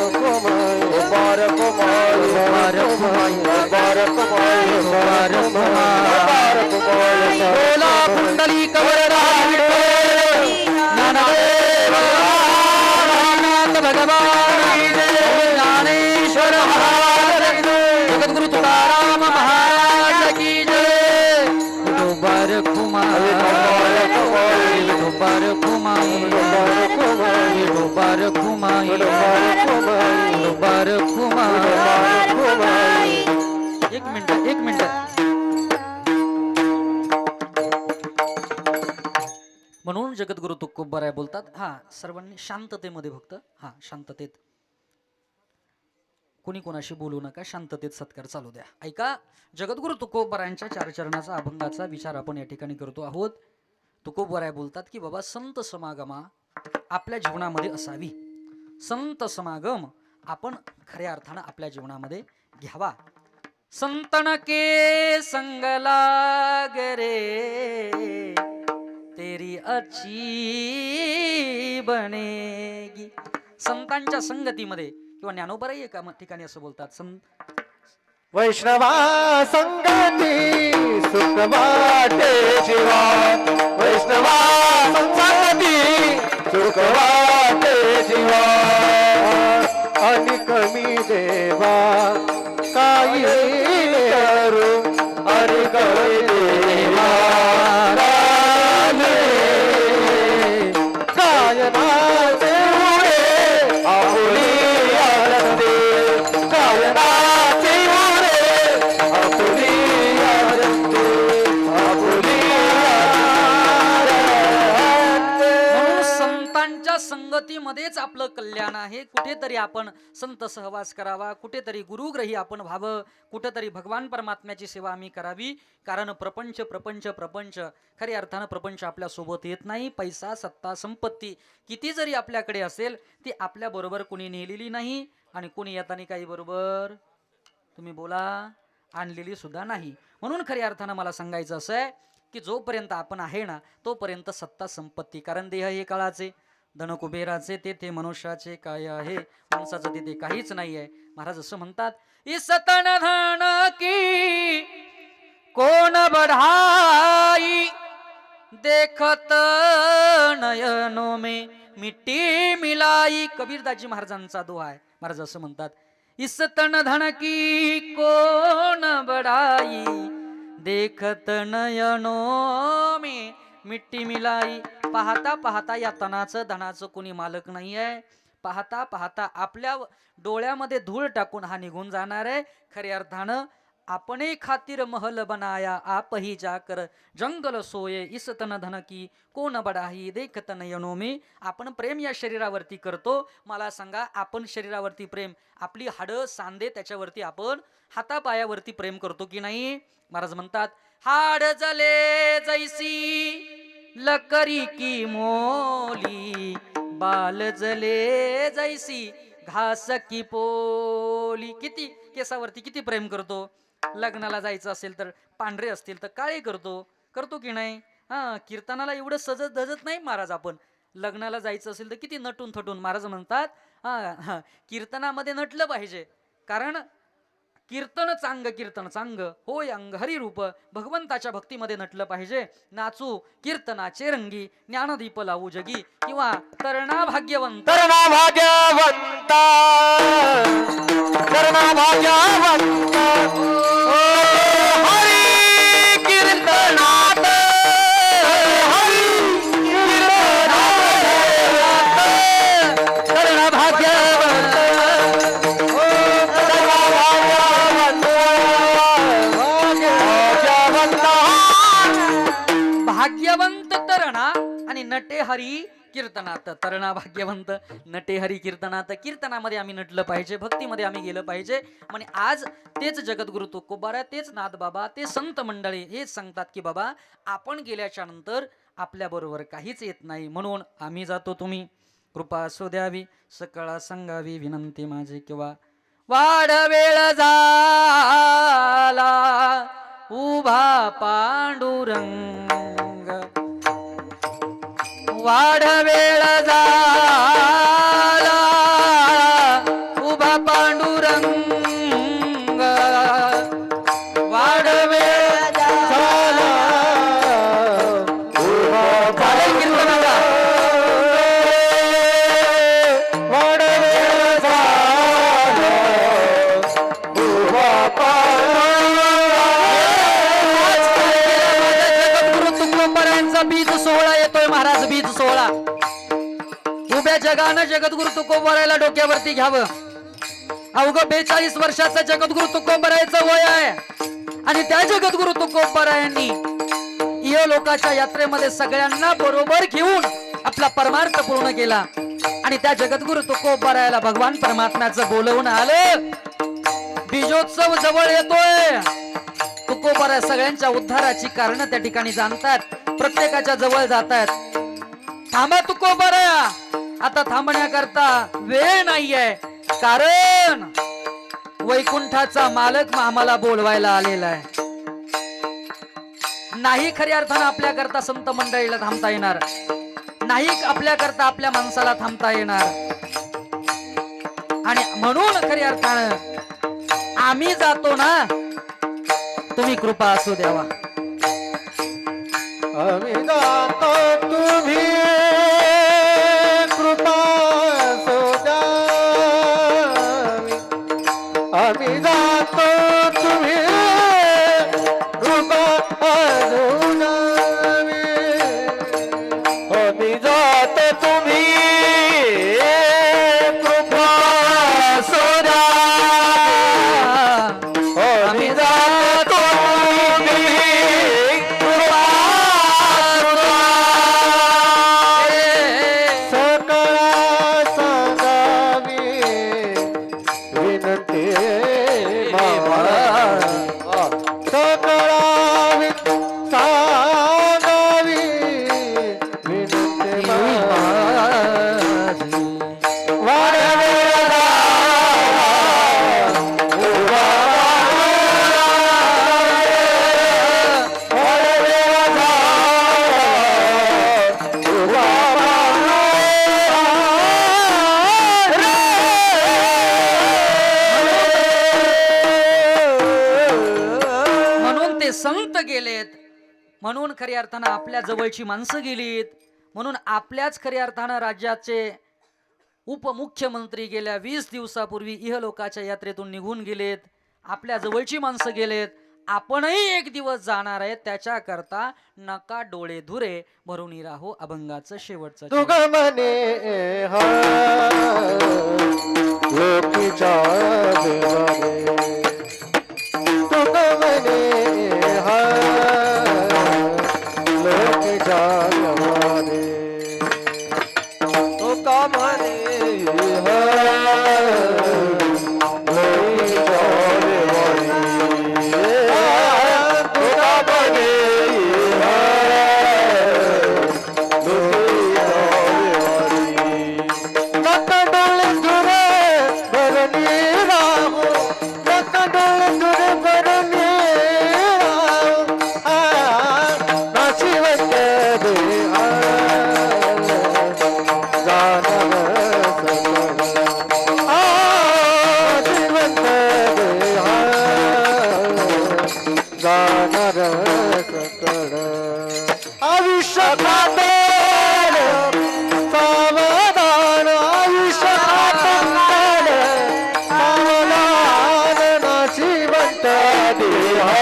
रखुमाई विठोबा रखुमाई विठोबा रखुमाई विठोबा रखुमाई विठोबा रखुमाई बोला कुंडली कवरदा ज्ञानदेव भगवान ज्ञानेश्वर महाराज जगद्गुरु तुकाराम महाराज की जय. विठोबा रखुमाई विठोबा रखुमाई विठोबा रखुमाई विठोबा रखुमाई. एक मिनिट म्हणून जगद्गुरु तुकोबाराय बोलतात, हा सर्वांनी शांततेमध्ये फक्त, हा शांततेत, कोणी कोणाशी बोलू नका, शांततेत सत्कार चालू द्या. ऐका, जगद्गुरु तुकोबारायांच्या चार चरणाचा अभंगाचा विचार आपण या ठिकाणी करतो आहोत. तुकोबाराय बोलतात की बाबा संत समागमा आपल्या जीवनामध्ये असावी. संत समागम आपण खऱ्या अर्थानं आपल्या जीवनामध्ये घ्यावा. संतन के संग लाग रे तेरी अच्छी बनेगी. संतांच्या संगतीमध्ये, किंवा ज्ञानोबाराही एका ठिकाणी असं बोलतात, वैष्णवा संगती सुख वाटे जीवा वैष्णवा संगती सुख वाटे जीवा आणि कमी देवा काही करू आणि कमी देवा कायनाचे उरे आपुली आरती कायनाचे उरे आपुली आरती आपुली म्हणून संतांच्या संगतीमध्येच आपलं कल्याण आहे. कुठेतरी आपण संत सहवास करावा, कुठेतरी गुरुग्रही आपण व्हावं, कुठेतरी भगवान परमात्म्याची सेवा आम्ही करावी. कारण प्रपंच प्रपंच प्रपंच खऱ्या अर्थानं प्रपंच आपल्या सोबत येत नाही. पैसा सत्ता संपत्ती किती जरी आपल्याकडे असेल ती आपल्या बरोबर कोणी नेलेली नाही, आणि कोणी येताना काही बरोबर तुम्ही बोला आणलेली सुद्धा नाही. म्हणून खऱ्या अर्थानं मला सांगायचं असं आहे की जोपर्यंत आपण आहे ना तोपर्यंत सत्ता संपत्ती, कारण देह हे काळाचे, धन कुबेराचे, ते मनुष्याचे काय आहे, माणसाचं तिथे काहीच नाही आहे. महाराज असं म्हणतात, इस तन धन की कोण बढ़ाई देखत नयनों में मिट्टी मिलाई. कबीरदासजी महाराजांचा दोहा आहे. महाराज असं म्हणतात, इस तन धन की कोण बढ़ाई देखत नयनों में मिट्टी मिलाई. पाहता पाहता या तनाचं धनाचं कोणी मालक नाही आहे. पाहता पाहता आपल्या डोळ्यामध्ये धूळ टाकून हा निघून जाणार आहे. खऱ्या अर्थानं आपने खातिर महल बनाया आप ही जाकर जंगल सोये इस तन धन की कोण बडाही देखत नयनो में. आपण प्रेम या शरीरावरती करतो. मला सांगा, आपण शरीरावरती प्रेम, आपली हाडं सांधे त्याच्यावरती आपण हातापायावरती प्रेम करतो की नाही? महाराज म्हणतात, हाड जले जैसी लकरी की मोली, बाल जले जैसी घास की पोली. किती केसावरती किती प्रेम करतो. लग्नाला जायचं असेल तर पांढरे असतील तर काळे करतो की नाही? कीर्तनाला एवढं सजत धजत नाही महाराज. आपण लग्नाला जायचं असेल तर किती नटून थटून. महाराज म्हणतात कीर्तनामध्ये नटलं पाहिजे, कारण कीर्तन चांग होय अंग हरिरूप. भगवंताच्या भक्तीमध्ये नटलं पाहिजे. नाचू कीर्तनाचे रंगी, ज्ञानदीप लावू जगी, किंवा तरणा भाग्यवंत. तरणा भाग्यवंता, तरणा भाग्यवंता, हरी कीर्तनात, हरी कीर्तनात, तरणा भाग्यवंत, तरणा भाग्यवंत, भाग्यवंत तरणा आणि नटे हरी कीर्तनात. तरणा भाग्यवंत, नटे हरी कीर्तनात. कीर्तनामध्ये आम्ही नटलं पाहिजे, भक्तीमध्ये आम्ही गेलं पाहिजे. म्हणजे आज तेच जगद्गुरु तुकोबारा, तेच नाथबाबा, ते संत मंडळी हेच सांगतात की बाबा आपण गेल्याच्या नंतर आपल्या बरोबर काहीच येत नाही. म्हणून आम्ही जातो, तुम्ही कृपा असू द्यावी, सकळा सांगावी विनंती माझी. किंवा वाढ वेळ झाला उभा पांडुरंग, वाढ वेळ झाला उभा पांडुरंग, वाढ वेळ झाला उभा कीर्तनाला. वाढ वेळ झाला उभा जगद्गुरु तुकोबारायांचा बीज सोहळा येतोय महाराज. बीज सोहळा उभ्या जगानं जगद्गुरु तुकोबारायला डोक्यावरती घ्यावं. अवघं 42 वर्षाचा जगद्गुरु तुकोबारायचं वय आहे. आणि त्या जगद्गुरु तुकोबारायांनी इह लोकाच्या यात्रेमध्ये सगळ्यांना बरोबर घेऊन आपला परमार्थ पूर्ण केला. आणि त्या जगद्गुरु तुकोबारायला भगवान परमात्म्याचं बोलवून आलं. बीजोत्सव जवळ येतोय. तुकोबारा सगळ्यांच्या उद्धाराची कारण त्या ठिकाणी जाणतात, प्रत्येकाच्या जवळ जातात. थांबा तुकोबारा, आता थांबण्याकरता वेळ नाहीये, कारण वैकुंठाचा मालक आम्हाला बोलवायला आलेला आहे. नाही खऱ्या अर्थानं आपल्या करता संत मंडळीला थांबता येणार नाही, आपल्या करता आपल्या माणसाला थांबता येणार. आणि म्हणून खऱ्या अर्थानं आम्ही जातो ना, तुम्ही कृपा असू द्यावा. आम्ही जातो, तुम्ही कृपा असू द्यावी. आम्ही जातो, तुम्ही कृपा असू द्यावी. आम्ही जातो, तुम्ही कृपा असू द्यावी. आम्ही जातो, संत गेलेत, म्हणून खऱ्या अर्थानं आपल्या जवळची माणसं गेलीत, म्हणून आपल्याच खऱ्या अर्थानं राज्याचे उपमुख्यमंत्री गेल्या 20 दिवसापूर्वी इहलोकाच्या यात्रेतून निघून गेलेत. आपल्या जवळची माणसं गेलेत. आपणही एक दिवस जाणार आहे, त्याच्या करता नका डोळे धुरे भरून राहू अभंगाचं शेवटचं. तुग म्हणे हा लोकीच्या देवाने, तुग सकळ आयुष्य खातर सावधान आयुष्य खातर सावधान नाशिवंत देहा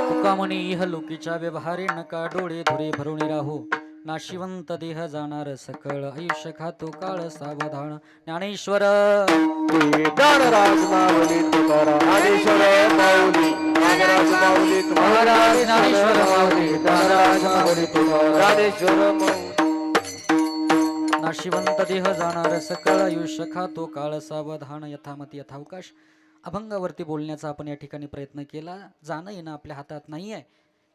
तुकामणी इह लोकीच्या व्यवहारे नका डोळे धुरे भरून राहू नाशिवंत देह जाणार सकळ आयुष्य खातो काळ सावधान ज्ञानेश्वर ज्ञानराज माऊली तुकाराम ज्ञानेश्वर माऊली ज्ञानराज माऊली महाराज ज्ञानेश्वर माऊली ज्ञानराज माऊली तुकाराम ज्ञानेश्वर माऊली नाशिवंत देह जाणार सकळ आयुष्य खातो काळ सावधान यथामती यथावकाश अभंगावरती बोलण्याचा आपण या ठिकाणी प्रयत्न केला. जाणं येणं आपल्या हातात नाही आहे.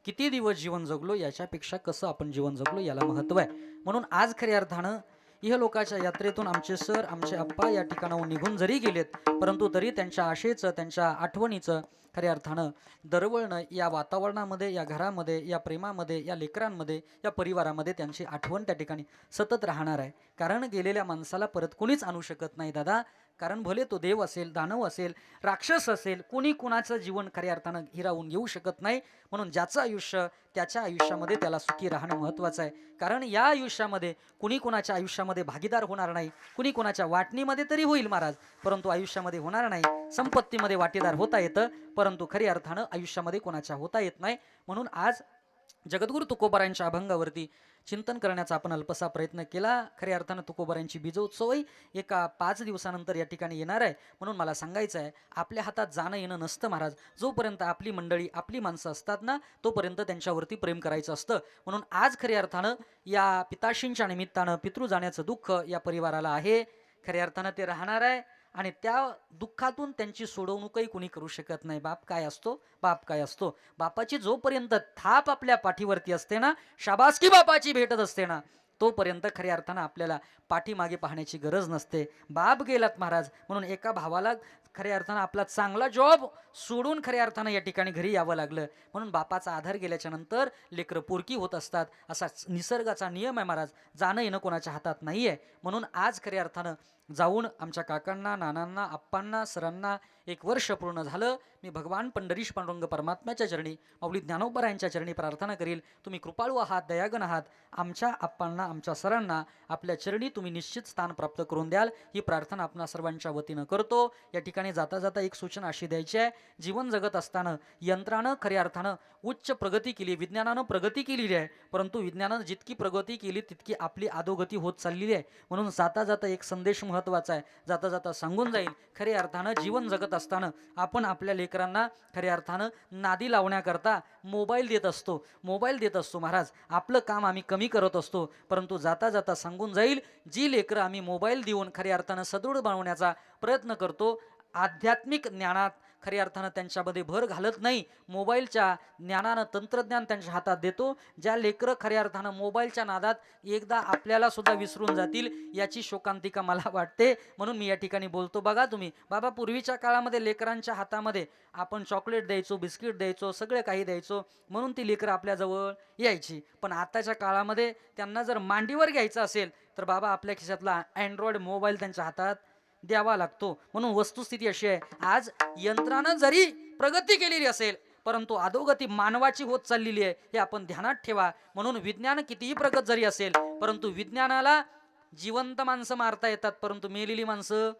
किती दिवस जीवन जगलो याच्यापेक्षा कसं आपण जीवन जगलो याला महत्त्व आहे. म्हणून आज खऱ्या अर्थानं इहलोकाच्या यात्रेतून आमचे सर आमचे आप्पा या ठिकाणाहून निघून जरी गेलेत परंतु तरी त्यांच्या आशेचं त्यांच्या आठवणीचं खऱ्या अर्थानं दरवळणं या वातावरणामध्ये या घरामध्ये या प्रेमामध्ये या लेकरांमध्ये या परिवारामध्ये त्यांची आठवण त्या ठिकाणी सतत राहणार आहे. कारण गेलेल्या माणसाला परत कोणीच आणू शकत नाही दादा. कारण भले तो देव असेल दानव असेल राक्षस असेल कोणी कुणाचं जीवन खऱ्या अर्थानं हिरावून येऊ शकत नाही. म्हणून ज्याचं आयुष्य त्याच्या आयुष्यामध्ये त्याला सुखी राहणं महत्त्वाचं आहे. कारण या आयुष्यामध्ये कुणी कुणाच्या आयुष्यामध्ये भागीदार होणार नाही. कुणी कुणाच्या वाटणीमध्ये तरी होईल महाराज परंतु आयुष्यामध्ये होणार नाही. संपत्तीमध्ये वाटेदार होता येतं परंतु खऱ्या अर्थानं आयुष्यामध्ये कोणाच्या होता येत नाही. म्हणून आज जगद्गुरु तुकोबारायांच्या अभंगावरती चिंतन करण्याचा आपण अल्पसा प्रयत्न केला. खऱ्या अर्थानं तुकोबारायांची बीजोत्सवही एका 5 दिवसानंतर या ठिकाणी येणार आहे. म्हणून मला सांगायचं आहे आपल्या हातात जाणं येणं नसतं महाराज. जोपर्यंत आपली मंडळी आपली माणसं असतात ना तोपर्यंत त्यांच्यावरती प्रेम करायचं असतं. म्हणून आज खऱ्या अर्थानं या पिताश्रींच्या निमित्तानं पितृ जाण्याचं दुःख या परिवाराला आहे. खऱ्या अर्थानं ते राहणार आहे आणि त्या दुःखातून त्यांची सोडवणूकही कुणी करू शकत नाही. बाप काय असतो बाप काय असतो. बापाची जोपर्यंत थाप आपल्या पाठीवरती असते ना शाबासकी बापाची भेटत असते ना तोपर्यंत खऱ्या अर्थानं आपल्याला पाठीमागे पाहण्याची गरज नसते. बाप गेलात महाराज म्हणून एका भावाला खऱ्या अर्थानं आपला चांगला जॉब सोडून खऱ्या अर्थानं या ठिकाणी घरी यावं लागलं. म्हणून बापाचा आधार गेल्याच्या नंतर लेकरं पोरकी होत असतात. असा निसर्गाचा नियम आहे महाराज. जाणं येणं कोणाच्या हातात नाही आहे. म्हणून आज खऱ्या अर्थानं जाऊन आमच्या काकांना नानांना आप्पांना सरांना 1 वर्ष पूर्ण झालं. मी भगवान पंढरीश पांडुरंग परमात्म्याच्या चरणी माऊली ज्ञानोबरायांच्या चरणी प्रार्थना करील तुम्ही कृपाळू आहात दयागण आहात. आमच्या आप्पांना आमच्या सरांना आपल्या चरणी तुम्ही निश्चित स्थान प्राप्त करून द्याल ही प्रार्थना आपणा सर्वांच्या वतीनं करतो. या ठिकाणी जाता जाता एक सूचना अशी द्यायची आहे. जीवन जगत असताना यंत्रानं खऱ्या अर्थानं उच्च प्रगती केली विज्ञानानं प्रगती केलेली आहे परंतु विज्ञानानं जितकी प्रगती केली तितकी आपली अधोगती होत चाललेली आहे. म्हणून जाता जाता एक संदेश महत्त्वाचा आहे जाता जाता सांगून जाईल. खऱ्या अर्थानं जीवन जगत असताना आपण आपल्या लेकरांना खऱ्या अर्थानं नादी लावण्याकरता मोबाईल देत असतो महाराज. आपलं काम आम्ही कमी करत असतो परंतु जाता जाता सांगून जाईल जी लेकरं आम्ही मोबाईल देऊन खऱ्या अर्थानं सदृढ बनवण्याचा प्रयत्न करतो आध्यात्मिक ज्ञानात खऱ्या अर्थानं त्यांच्यामध्ये भर घालत नाही. मोबाईलच्या ज्ञानानं तंत्रज्ञान त्यांच्या हातात देतो. ज्या लेकरं खऱ्या अर्थानं मोबाईलच्या नादात एकदा आपल्याला सुद्धा विसरून जातील याची शोकांतिका मला वाटते. म्हणून मी या ठिकाणी बोलतो. बघा तुम्ही बाबा पूर्वीच्या काळामध्ये लेकरांच्या हातामध्ये आपण चॉकलेट द्यायचो बिस्किट द्यायचो सगळं काही द्यायचो म्हणून ती लेकरं आपल्याजवळ यायची. पण आताच्या काळामध्ये त्यांना जर मांडीवर घ्यायचं असेल तर बाबा आपल्या खिशातला अँड्रॉइड मोबाईल त्यांच्या हातात द्यावा लागतो. म्हणून वस्तुस्थिती अशी आहे आज यंत्रानं जरी प्रगती केलेली असेल परंतु अधोगती मानवाची होत चाललेली आहे हे आपण ध्यानात ठेवा. म्हणून विज्ञान कितीही प्रगत जरी असेल परंतु विज्ञानाला जिवंत माणसं मारता येतात परंतु मेलेली माणसं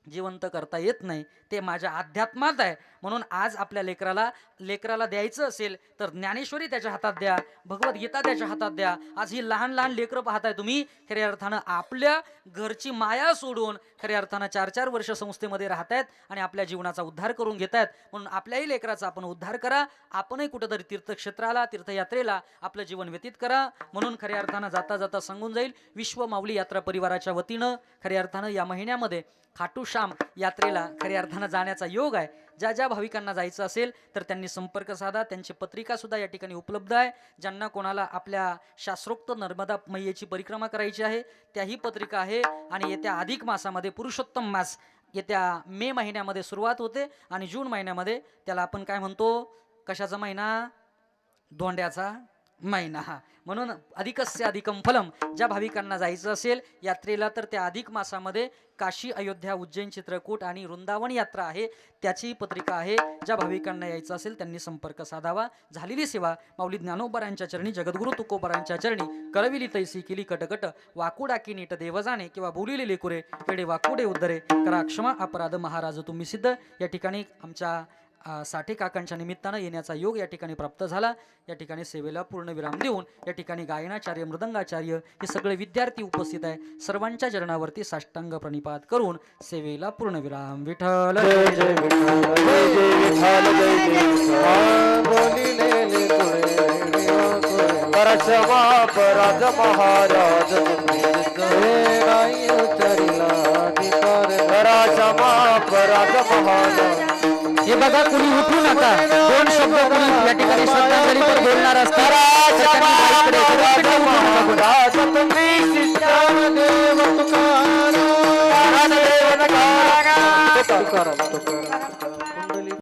जिवंत करता येत नाही. ते माझ्या अध्यात्मात आहे. म्हणून आज आपल्या लेकराला द्यायचं असेल तर ज्ञानेश्वरी त्याच्या हातात द्या भगवद्गीता त्याच्या हातात द्या. आज ही लहान लहान लेकरं पाहताय तुम्ही खऱ्या अर्थानं आपल्या घरची माया सोडून खऱ्या अर्थानं 4-4 वर्ष संस्थेमध्ये राहत आहेत आणि आपल्या जीवनाचा उद्धार करून घेत आहेत. म्हणून आपल्याही लेकराचा आपण उद्धार करा. आपणही कुठेतरी तीर्थक्षेत्राला तीर्थयात्रेला आपलं जीवन व्यतीत करा. म्हणून खऱ्या अर्थानं जाता जाता सांगून जाईल विश्व माऊली यात्रा परिवाराच्या वतीनं खऱ्या अर्थानं या महिन्यामध्ये खाटूश्याम यात्रेला खऱ्या अर्थानं जाण्याचा योग आहे. ज्या ज्या भाविकांना जायचं असेल तर त्यांनी संपर्क साधा. त्यांची पत्रिका सुद्धा या ठिकाणी उपलब्ध आहे. ज्यांना कोणाला आपल्या शास्त्रोक्त नर्मदा मैयेची परिक्रमा करायची आहे त्याही पत्रिका आहे. आणि येत्या अधिक मासामध्ये पुरुषोत्तम मास येत्या मे महिन्यामध्ये सुरुवात होते आणि जून महिन्यामध्ये त्याला आपण काय म्हणतो, कशाचा महिना, धोंड्याचा महिना. म्हणून अधिकस्य अधिकम फलम. ज्या भाविकांना जायचं असेल यात्रेला तर त्या अधिक मासामध्ये काशी, अयोध्या, उज्जैन, चित्रकूट आणि वृंदावन यात्रा आहे, त्याची पत्रिका आहे. ज्या भाविकांना यायचं असेल त्यांनी संपर्क साधावा. झालेली सेवा माऊली ज्ञानोबरांच्या चरणी, जगद्गुरु तुकोबरांच्या चरणी, कळविली तैसी केली कटकट, वाकुडा की नीट देव जाणे, किंवा बोलिले लेकुरे पेडे वाकुडे उद्धरे, करा क्षमा अपराध महाराज तुम्ही सिद्ध. या ठिकाणी आमच्या साठे काकांच्या निमित्तानं येण्याचा योग या ठिकाणी प्राप्त झाला. या ठिकाणी सेवेला पूर्ण विराम देऊन या ठिकाणी गायनाचार्य, मृदंगाचार्य हे सगळे विद्यार्थी उपस्थित आहे. सर्वांच्या चरणावरती साष्टांग प्रणिपात करून सेवेला पूर्ण विराम. विठ्ठल जय जय विठ्ठल, जय जय विठ्ठल, जय जय विठ्ठल. बोलिलेले कुळे परशवा पराज महाराज तुम्ही हे नाही उतरिला अधिकार. परशवा पराज महाराज. हे बघा, कुणी उठू नका. दोन शब्द कुणी या ठिकाणी श्रद्धांजली बोलणार असतात. महाराज तुम्ही